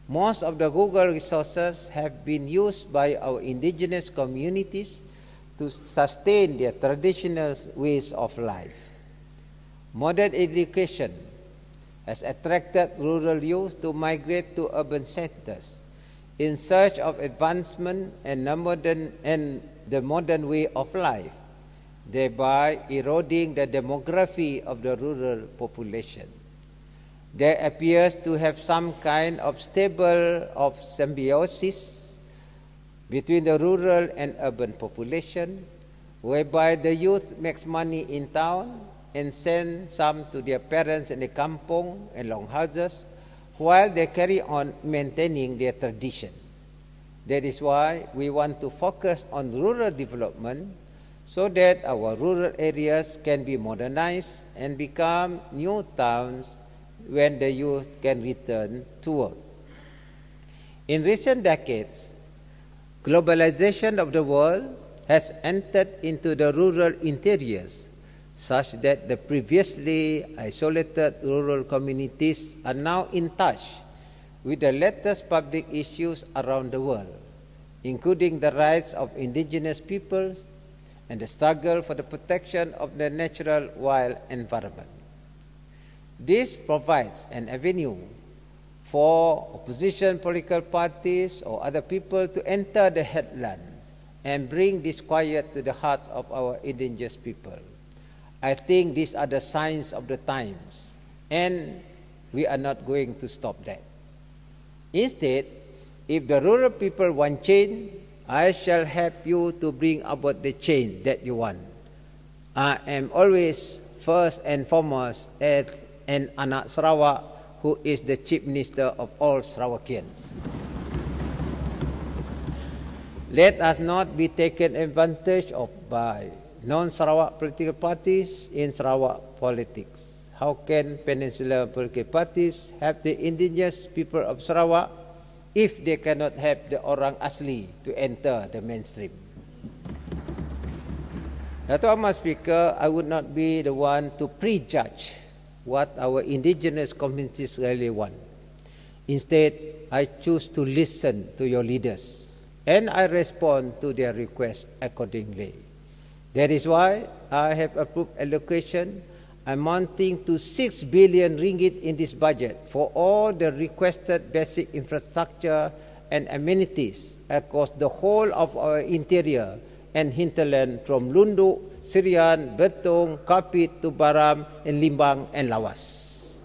Most of the rural resources have been used by our indigenous communities to sustain their traditional ways of life. Modern education has attracted rural youth to migrate to urban centers in search of advancement and the modern way of life, thereby eroding the demography of the rural population. There appears to have some kind of stable of symbiosis between the rural and urban population, whereby the youth makes money in town and send some to their parents in the kampong and longhouses, while they carry on maintaining their tradition. That is why we want to focus on rural development so that our rural areas can be modernized and become new towns when the youth can return to work. In recent decades, globalization of the world has entered into the rural interiors, such that the previously isolated rural communities are now in touch with the latest public issues around the world, including the rights of indigenous peoples and the struggle for the protection of the natural wild environment. This provides an avenue for opposition political parties or other people to enter the headland and bring disquiet to the hearts of our indigenous people. I think these are the signs of the times, and we are not going to stop that. Instead, if the rural people want change, I shall help you to bring about the change that you want. I am always first and foremost an anak Sarawak who is the Chief Minister of all Sarawakians. Let us not be taken advantage of by non-Sarawak political parties in Sarawak politics. How can peninsular political parties help the indigenous people of Sarawak if they cannot help the orang asli to enter the mainstream? Datuk Ahmad Speaker, I would not be the one to prejudge what our indigenous communities really want. Instead, I choose to listen to your leaders, and I respond to their requests accordingly. That is why I have approved allocation amounting to 6 billion ringgit in this budget for all the requested basic infrastructure and amenities across the whole of our interior and hinterland from Lundu, Sirian, Betong, Kapit to Baram, and Limbang and Lawas.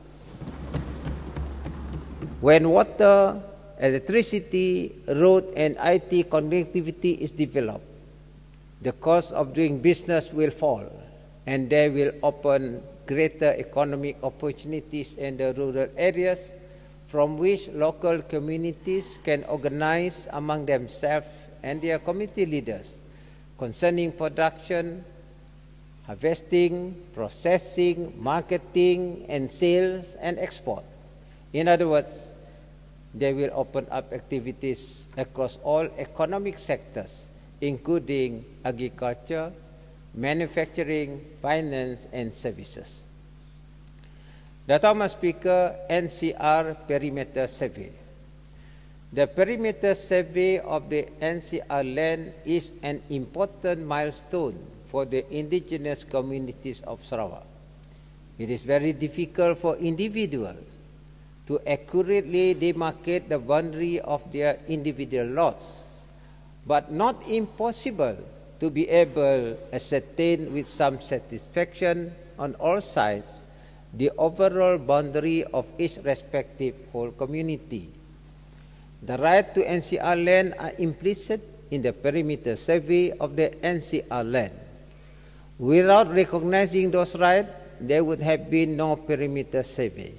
When water, electricity, road and IT connectivity is developed, the cost of doing business will fall, and they will open greater economic opportunities in the rural areas from which local communities can organize among themselves and their community leaders concerning production, harvesting, processing, marketing, and sales and export. In other words, they will open up activities across all economic sectors, including agriculture, manufacturing, finance, and services. Datuk Ahmad Speaker, NCR Perimeter Survey. The perimeter survey of the NCR land is an important milestone for the indigenous communities of Sarawak. It is very difficult for individuals to accurately demarcate the boundary of their individual lots, but not impossible to be able to ascertain with some satisfaction on all sides the overall boundary of each respective whole community. The right to NCR land are implicit in the perimeter survey of the NCR land. Without recognizing those rights, there would have been no perimeter survey.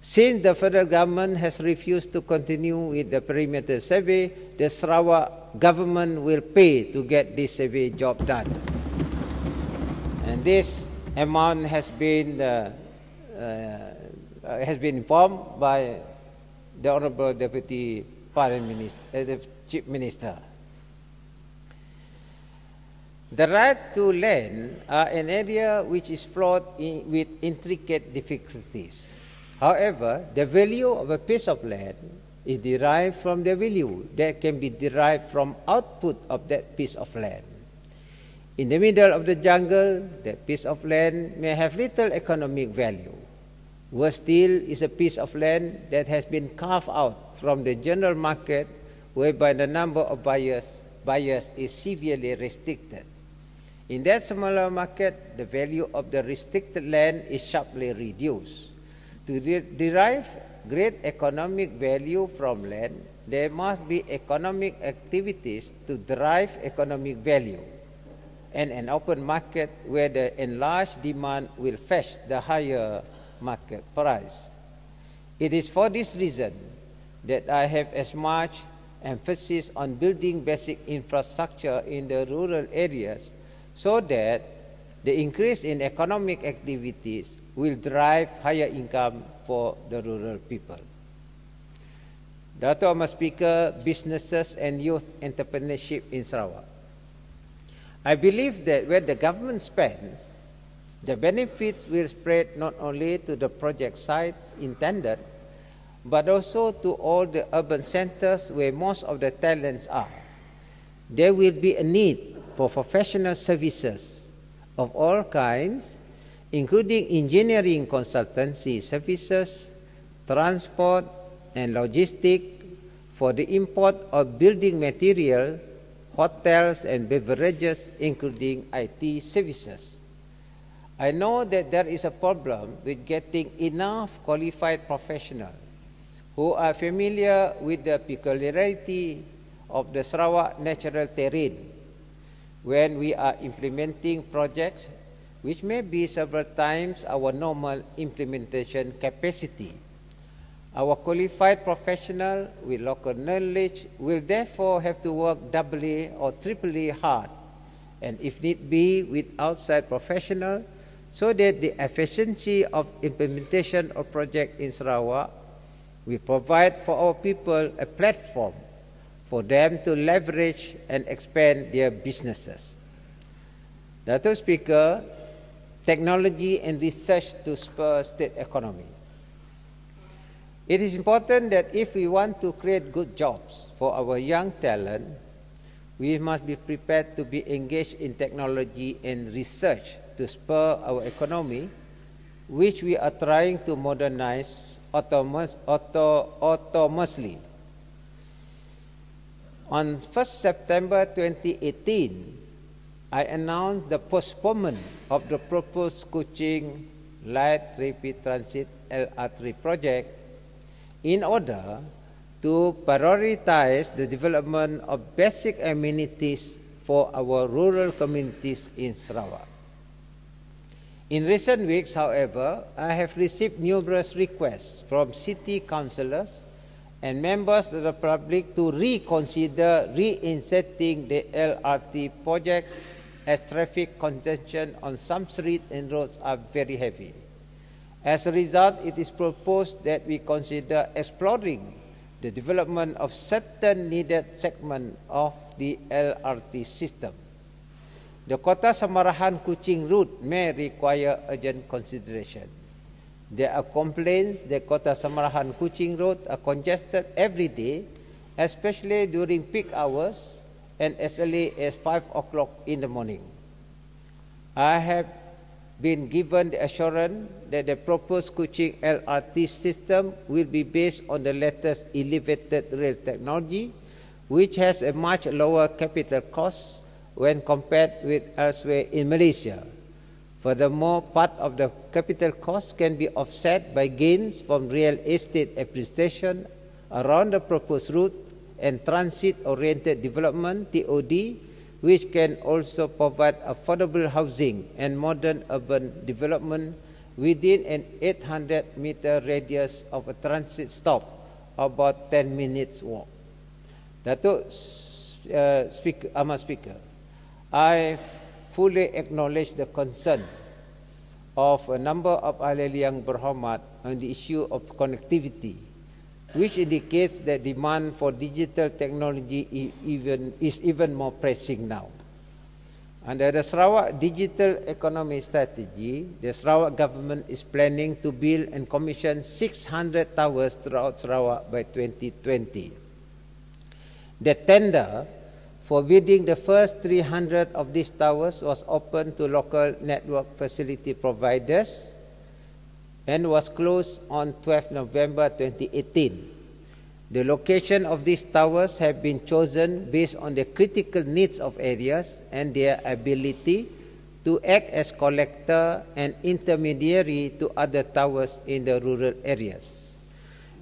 Since the federal government has refused to continue with the perimeter survey, the Sarawak government will pay to get this survey job done. And this amount has been informed by the Honourable Deputy Foreign Minister, the Chief Minister. The right to land are an area which is fraught with intricate difficulties. However, the value of a piece of land is derived from the value that can be derived from output of that piece of land. In the middle of the jungle, that piece of land may have little economic value. Worse still is a piece of land that has been carved out from the general market, whereby the number of buyers is severely restricted. In that smaller market, the value of the restricted land is sharply reduced. To derive great economic value from land, there must be economic activities to derive economic value, and an open market where the enlarged demand will fetch the higher market price. It is for this reason that I have as much emphasis on building basic infrastructure in the rural areas, so that the increase in economic activities will drive higher income for the rural people. Datuk Ahmad Speaker, businesses and youth entrepreneurship in Sarawak. I believe that where the government spends, the benefits will spread not only to the project sites intended, but also to all the urban centers where most of the talents are. There will be a need for professional services of all kinds, including engineering consultancy services, transport and logistics, for the import of building materials, hotels and beverages, including IT services. I know that there is a problem with getting enough qualified professionals who are familiar with the peculiarity of the Sarawak natural terrain when we are implementing projects which may be several times our normal implementation capacity. Our qualified professional with local knowledge will therefore have to work doubly or triply hard, and if need be with outside professionals, so that the efficiency of implementation of projects in Sarawak will provide for our people a platform for them to leverage and expand their businesses. Datuk Speaker, technology and research to spur state economy. It is important that if we want to create good jobs for our young talent, we must be prepared to be engaged in technology and research to spur our economy, which we are trying to modernize autonomously. On 1st September 2018, I announced the postponement of the proposed KUCHING Light Rapid Transit LR3 project in order to prioritize the development of basic amenities for our rural communities in Sarawak. In recent weeks, however, I have received numerous requests from city councillors and members of the public to reconsider reinserting the LRT project, as traffic congestion on some streets and roads are very heavy. As a result, it is proposed that we consider exploring the development of certain needed segments of the LRT system. The Kota Samarahan Kuching route may require urgent consideration. There are complaints that Kota Samarahan Kuching road are congested every day, especially during peak hours and as early as 5 o'clock in the morning. I have been given the assurance that the proposed KUCHING LRT system will be based on the latest elevated rail technology, which has a much lower capital cost when compared with elsewhere in Malaysia. Furthermore, part of the capital cost can be offset by gains from real estate appreciation around the proposed route and transit-oriented development, TOD, which can also provide affordable housing and modern urban development within an 800-meter radius of a transit stop, about 10 minutes walk. Datuk Speaker, I fully acknowledge the concern of a number of ahli yang berhormat on the issue of connectivity, which indicates that demand for digital technology is even more pressing now. Under the Sarawak Digital Economy Strategy, the Sarawak government is planning to build and commission 600 towers throughout Sarawak by 2020. The tender for bidding the first 300 of these towers was open to local network facility providers and was closed on 12 November 2018. The location of these towers have been chosen based on the critical needs of areas and their ability to act as collector and intermediary to other towers in the rural areas.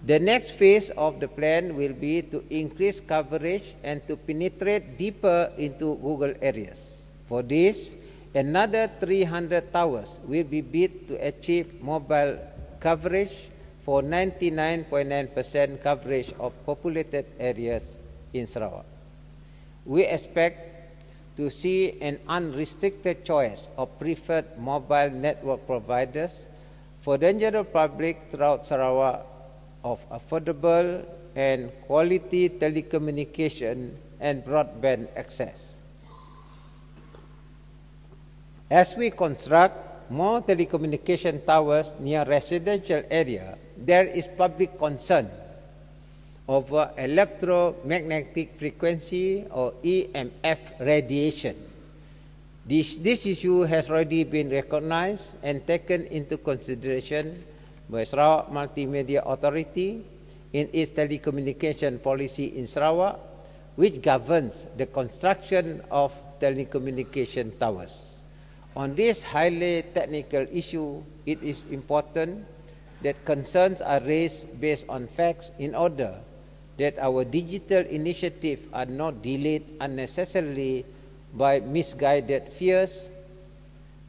The next phase of the plan will be to increase coverage and to penetrate deeper into rural areas. For this, another 300 towers will be bid to achieve mobile coverage for 99.9% coverage of populated areas in Sarawak. We expect to see an unrestricted choice of preferred mobile network providers for the general public throughout Sarawak of affordable and quality telecommunication and broadband access. As we construct more telecommunication towers near residential area, there is public concern over electromagnetic frequency or EMF radiation. This issue has already been recognized and taken into consideration by Sarawak Multimedia Authority in its telecommunication policy in Sarawak, which governs the construction of telecommunication towers. On this highly technical issue, it is important that concerns are raised based on facts in order that our digital initiatives are not delayed unnecessarily by misguided fears.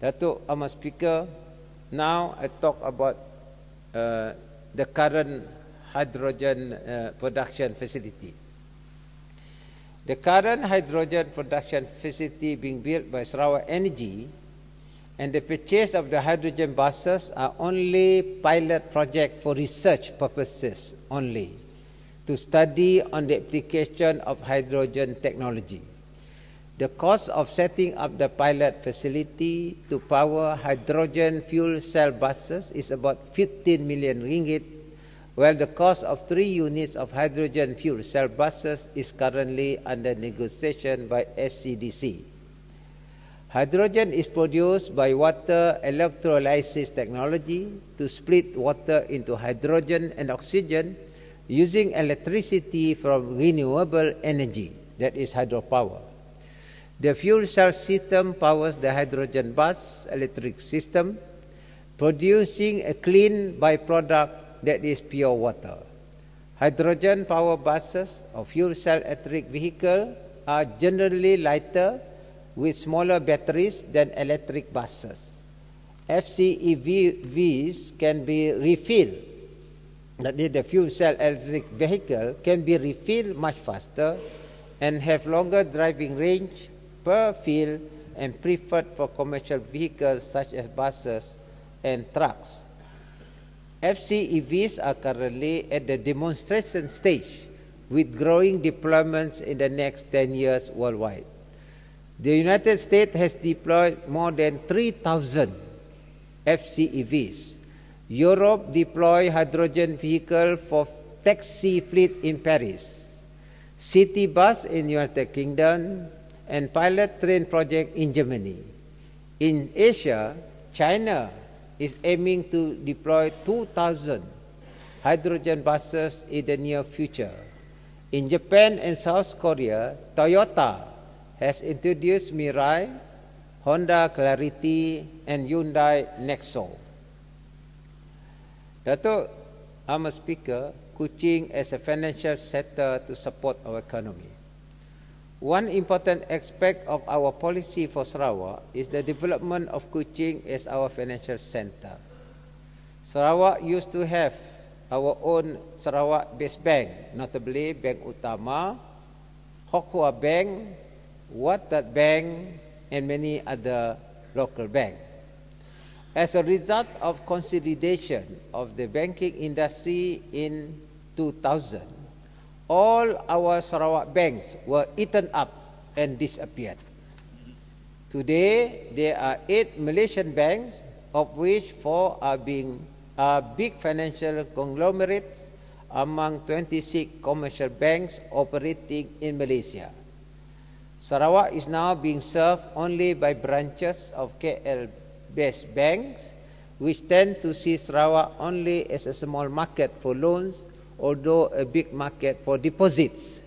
Datuk Speaker, now I talk about the current hydrogen production facility. The current hydrogen production facility being built by Sarawak Energy and the purchase of the hydrogen buses are only pilot project for research purposes only, to study on the application of hydrogen technology. The cost of setting up the pilot facility to power hydrogen fuel cell buses is about 15 million ringgit, while the cost of 3 units of hydrogen fuel cell buses is currently under negotiation by SCDC. Hydrogen is produced by water electrolysis technology to split water into hydrogen and oxygen using electricity from renewable energy, that is hydropower. The fuel cell system powers the hydrogen bus electric system, producing a clean byproduct that is pure water. Hydrogen power buses or fuel cell electric vehicle are generally lighter with smaller batteries than electric buses. FCEVs can be refilled, that is, the fuel cell electric vehicle can be refilled much faster and have longer driving range per fill and preferred for commercial vehicles such as buses and trucks. FCEVs are currently at the demonstration stage with growing deployments in the next 10 years worldwide. The United States has deployed more than 3,000 FCEVs. Europe deployed hydrogen vehicle for taxi fleet in Paris, city bus in United Kingdom, and pilot train project in Germany. In Asia, China is aiming to deploy 2,000 hydrogen buses in the near future. In Japan and South Korea, Toyota has introduced Mirai, Honda Clarity, and Hyundai Nexo. Datuk Speaker, KUCHING as a financial sector to support our economy. One important aspect of our policy for Sarawak is the development of KUCHING as our financial center. Sarawak used to have our own Sarawak-based bank, notably Bank Utama, Hokua Bank, Watat Bank, and many other local banks. As a result of consolidation of the banking industry in 2000, all our Sarawak banks were eaten up and disappeared. Today, there are 8 Malaysian banks, of which 4 are big financial conglomerates among 26 commercial banks operating in Malaysia. Sarawak is now being served only by branches of KL-based banks, which tend to see Sarawak only as a small market for loans, although a big market for deposits.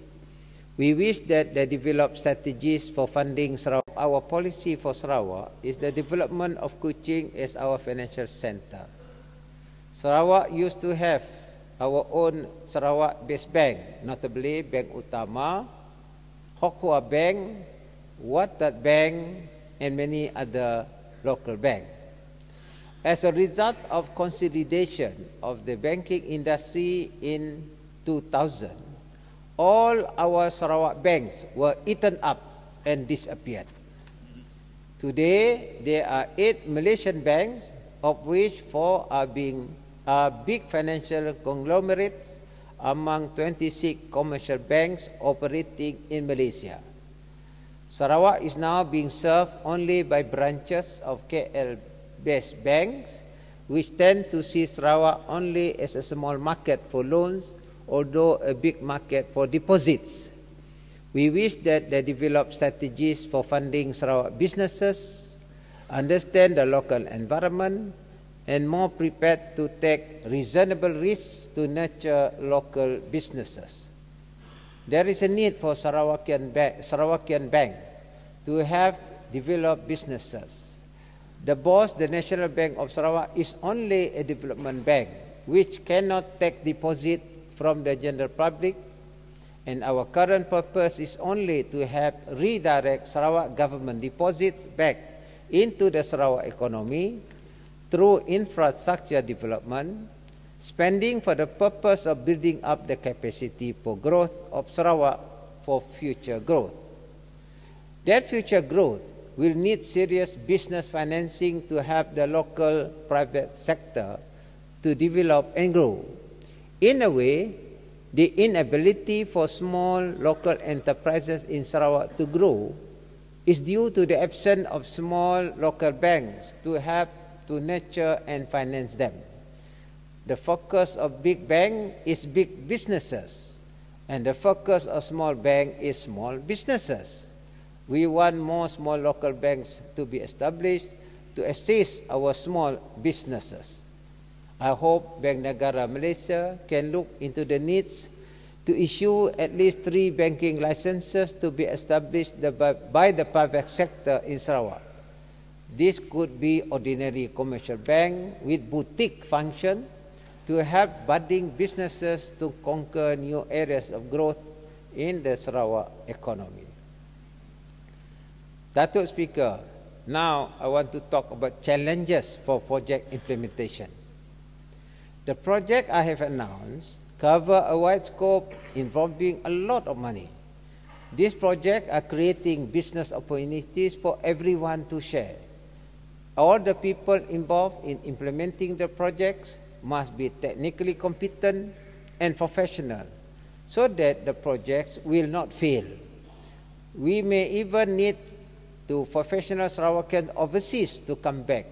We wish that they develop strategies for funding Sarawak. Our policy for Sarawak is the development of KUCHING as our financial center. Sarawak used to have our own Sarawak-based bank, notably Bank Utama, Hokua Bank, Watat Bank, and many other local banks. As a result of consolidation of the banking industry in 2000, all our Sarawak banks were eaten up and disappeared. Today, there are 8 Malaysian banks, of which 4 are big financial conglomerates among 26 commercial banks operating in Malaysia. Sarawak is now being served only by branches of KL-based banks, which tend to see Sarawak only as a small market for loans, although a big market for deposits. We wish that they develop strategies for funding Sarawak businesses, understand the local environment, and more prepared to take reasonable risks to nurture local businesses. There is a need for Sarawakian Bank to have developed businesses. The boss, the National Bank of Sarawak, is only a development bank which cannot take deposit from the general public, and our current purpose is only to help redirect Sarawak government deposits back into the Sarawak economy through infrastructure development, spending for the purpose of building up the capacity for growth of Sarawak for future growth. That future growth will need serious business financing to help the local private sector to develop and grow. In a way, the inability for small local enterprises in Sarawak to grow is due to the absence of small local banks to help to nurture and finance them. The focus of big bank is big businesses, and the focus of small bank is small businesses. We want more small local banks to be established to assist our small businesses. I hope Bank Negara Malaysia can look into the needs to issue at least 3 banking licenses to be established by the private sector in Sarawak. This could be ordinary commercial bank with boutique function to help budding businesses to conquer new areas of growth in the Sarawak economy. Datuk Speaker, now I want to talk about challenges for project implementation. The project I have announced cover a wide scope involving a lot of money. These projects are creating business opportunities for everyone to share. All the people involved in implementing the projects must be technically competent and professional so that the projects will not fail. We may even need to professional Sarawakian overseas to come back,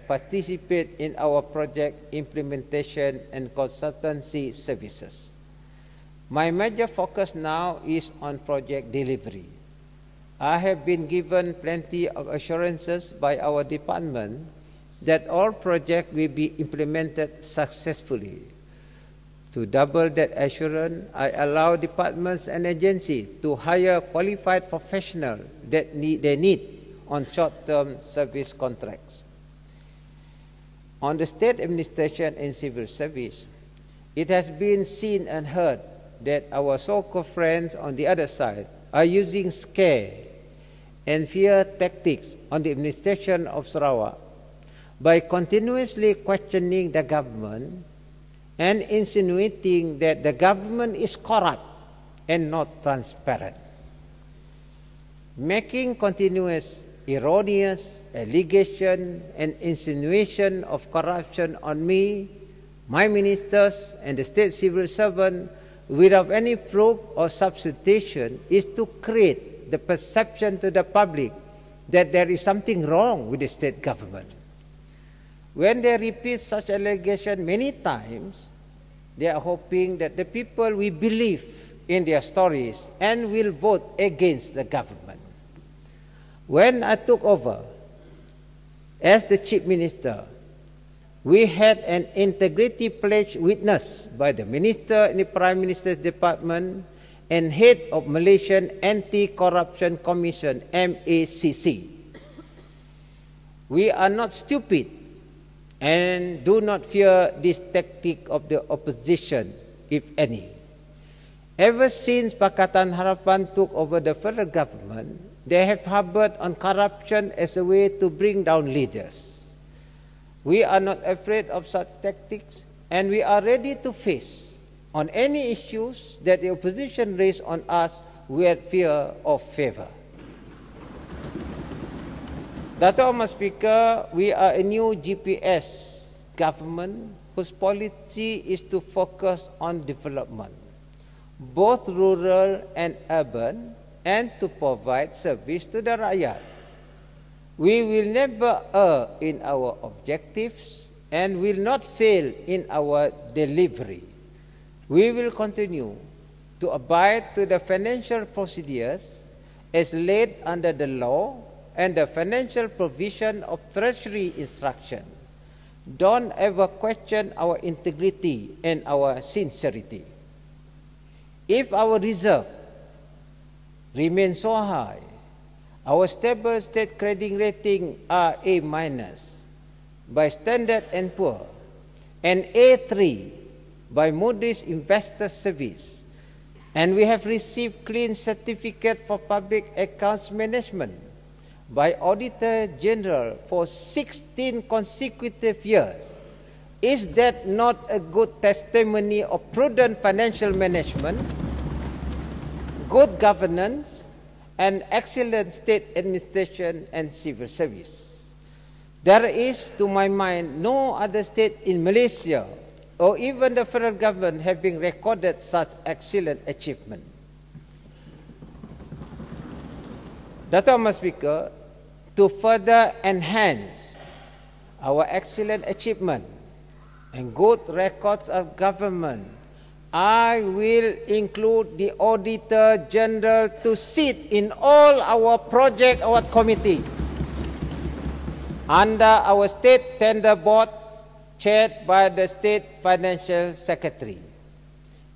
participate in our project implementation and consultancy services. My major focus now is on project delivery. I have been given plenty of assurances by our department that all projects will be implemented successfully. To double that assurance, I allow departments and agencies to hire qualified professionals that they need on short-term service contracts. On the state administration and civil service, it has been seen and heard that our so-called friends on the other side are using scare and fear tactics on the administration of Sarawak by continuously questioning the government and insinuating that the government is corrupt and not transparent, making continuous erroneous allegation and insinuation of corruption on me, my ministers, and the state civil servant without any proof or substantiation is to create the perception to the public that there is something wrong with the state government. When they repeat such allegation many times, they are hoping that the people will believe in their stories and will vote against the government. When I took over as the Chief Minister, we had an integrity pledge witnessed by the Minister in the Prime Minister's Department and Head of Malaysian Anti-Corruption Commission, MACC. We are not stupid and do not fear this tactic of the opposition, if any. Ever since Pakatan Harapan took over the federal government, they have harbored on corruption as a way to bring down leaders. We are not afraid of such tactics, and we are ready to face on any issues that the opposition raise on us with fear or favor. Datuk Speaker, we are a new GPS government whose policy is to focus on development, both rural and urban, and to provide service to the rakyat. We will never err in our objectives and will not fail in our delivery. We will continue to abide to the financial procedures as laid under the law and the financial provision of Treasury instruction. Don't ever question our integrity and our sincerity. If our reserve remains so high, our stable state credit rating are A- by Standard & Poor and A3 by Moody's Investor Service, and we have received clean certificate for public accounts management by Auditor General for 16 consecutive years. Is that not a good testimony of prudent financial management, good governance, and excellent state administration and civil service? There is, to my mind, no other state in Malaysia or even the federal government having recorded such excellent achievement. Datuk Speaker, to further enhance our excellent achievement and good records of government, I will include the Auditor General to sit in all our project award committee under our State Tender Board chaired by the State Financial Secretary.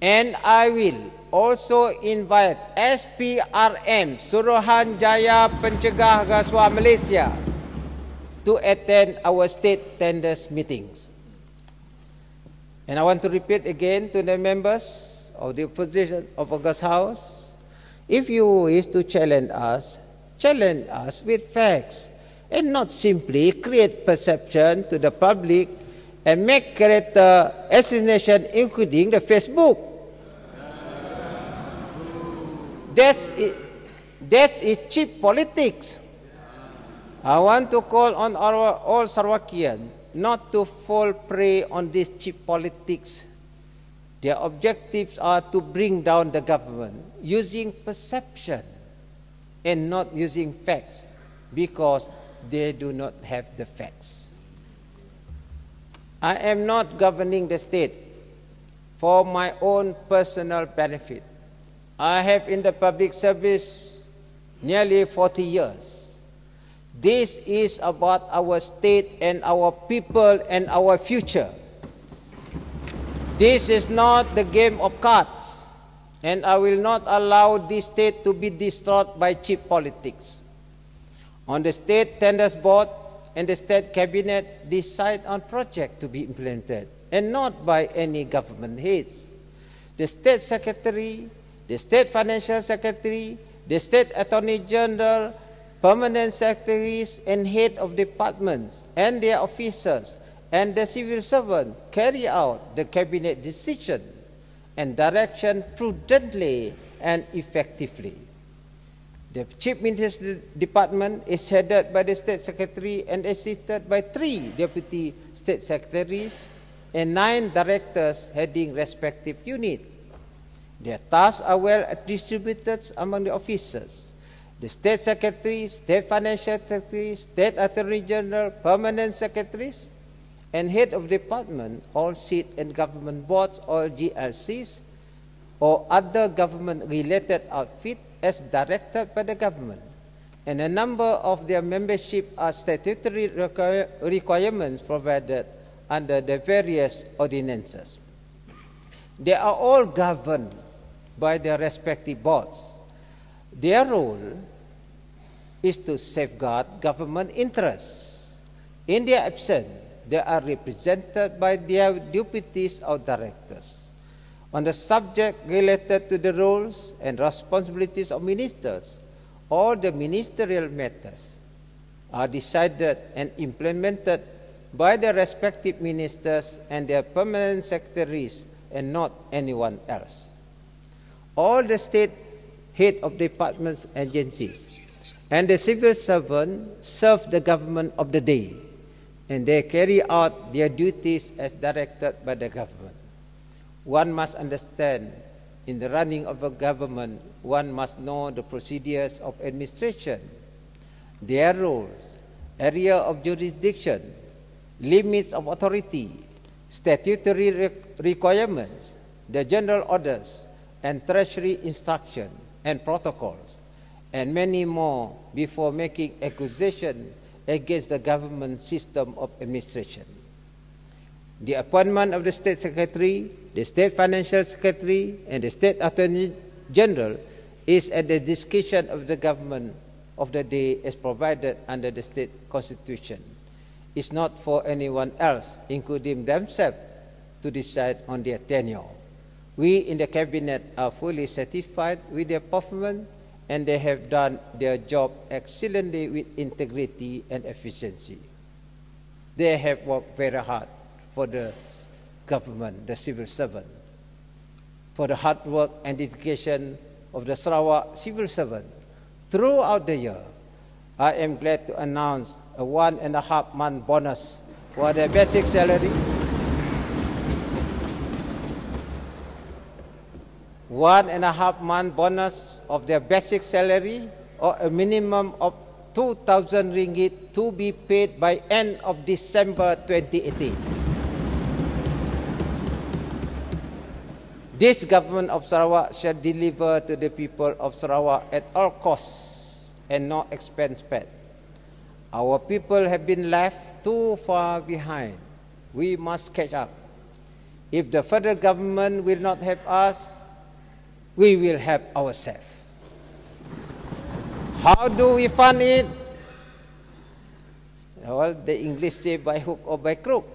And I will also invite SPRM Suruhanjaya Pencegah Rasuah Malaysia to attend our state tenders meetings. And I want to repeat again to the members of the opposition of August House, if you wish to challenge us with facts and not simply create perception to the public and make character assassination, including the Facebook. That is cheap politics. I want to call on all Sarawakians not to fall prey on this cheap politics. Their objectives are to bring down the government using perception and not using facts, because they do not have the facts. I am not governing the state for my own personal benefit. I have in the public service nearly 40 years. This is about our state and our people and our future. This is not the game of cards, and I will not allow this state to be destroyed by cheap politics. On the State Tenders Board and the State Cabinet decide on projects to be implemented, and not by any government heads. The State Secretary, the State Financial Secretary, the State Attorney General permanent secretaries and head of departments and their officers and the civil servant carry out the cabinet decision and direction prudently and effectively. The Chief Minister's Department is headed by the State Secretary and assisted by 3 Deputy State Secretaries and 9 directors heading respective units. Their tasks are well distributed among the officers. The State Secretary, State Financial Secretary, State Attorney General, Permanent Secretaries, and Head of Department all sit in government boards or GLCs or other government-related outfits as directed by the government, and a number of their membership are statutory requirements provided under the various ordinances. They are all governed by their respective boards. Their role is to safeguard government interests. In their absence, they are represented by their deputies or directors. On the subject related to the roles and responsibilities of ministers, all the ministerial matters are decided and implemented by the respective ministers and their permanent secretaries and not anyone else. All the state head of departments, agencies, and the civil servant serve the government of the day, and they carry out their duties as directed by the government. One must understand, in the running of a government, one must know the procedures of administration, their roles, area of jurisdiction, limits of authority, statutory requirements, the general orders, and treasury instruction and protocols, and many more before making accusation against the government system of administration. The appointment of the State Secretary, the State Financial Secretary, and the State Attorney General is at the discretion of the government of the day as provided under the State Constitution. It's not for anyone else, including themselves, to decide on their tenure. We in the Cabinet are fully satisfied with their performance, and they have done their job excellently with integrity and efficiency. They have worked very hard for the government, the civil servant, for the hard work and dedication of the Sarawak civil servant. Throughout the year, I am glad to announce a 1.5-month bonus for their basic salary, 1.5-month bonus of their basic salary, or a minimum of 2,000 ringgit to be paid by end of December 2018. This government of Sarawak shall deliver to the people of Sarawak at all costs and no expense spared. Our people have been left too far behind. We must catch up. If the federal government will not help us, we will help ourselves. How do we fund it? Well, the English say by hook or by crook.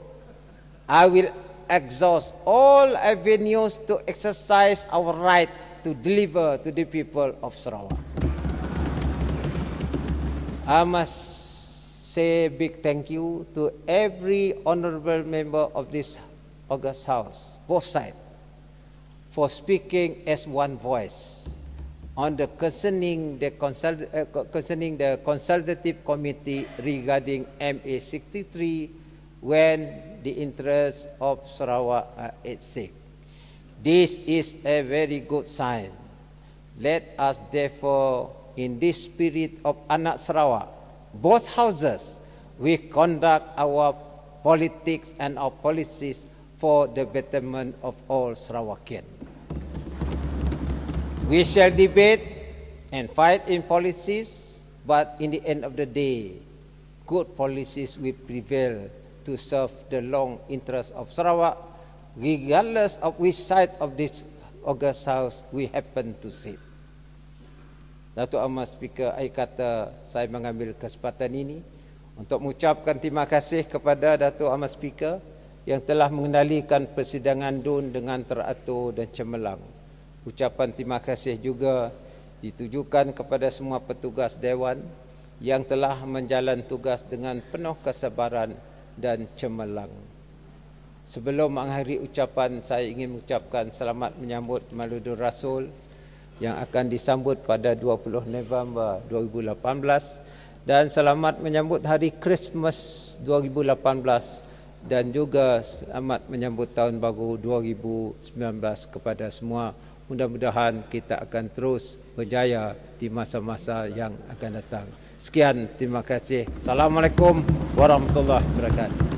I will exhaust all avenues to exercise our right to deliver to the people of Sarawak. I must say a big thank you to every honorable member of this august house, both sides, for speaking as one voice on the concerning the consultative committee regarding MA 63 when the interests of Sarawak are at stake. This is a very good sign. Let us therefore, in this spirit of Anak Sarawak, both houses, we conduct our politics and our policies for the betterment of all Sarawakian. We shall debate and fight in policies, but in the end of the day, good policies will prevail to serve the long interest of Sarawak, regardless of which side of this august house we happen to sit. Datuk Amat Speaker, saya kata saya mengambil kesempatan ini untuk mengucapkan terima kasih kepada Datuk Amat Speaker yang telah mengendalikan persidangan DUN dengan teratur dan cemerlang. Ucapan terima kasih juga ditujukan kepada semua petugas Dewan yang telah menjalan tugas dengan penuh kesabaran dan cemerlang. Sebelum mengakhiri ucapan, saya ingin mengucapkan selamat menyambut Maulidul Rasul yang akan disambut pada 20 November 2018 dan selamat menyambut Hari Christmas 2018 dan juga selamat menyambut Tahun Baru 2019 kepada semua. Mudah-mudahan kita akan terus berjaya di masa-masa yang akan datang. Sekian, terima kasih. Assalamualaikum warahmatullahi wabarakatuh.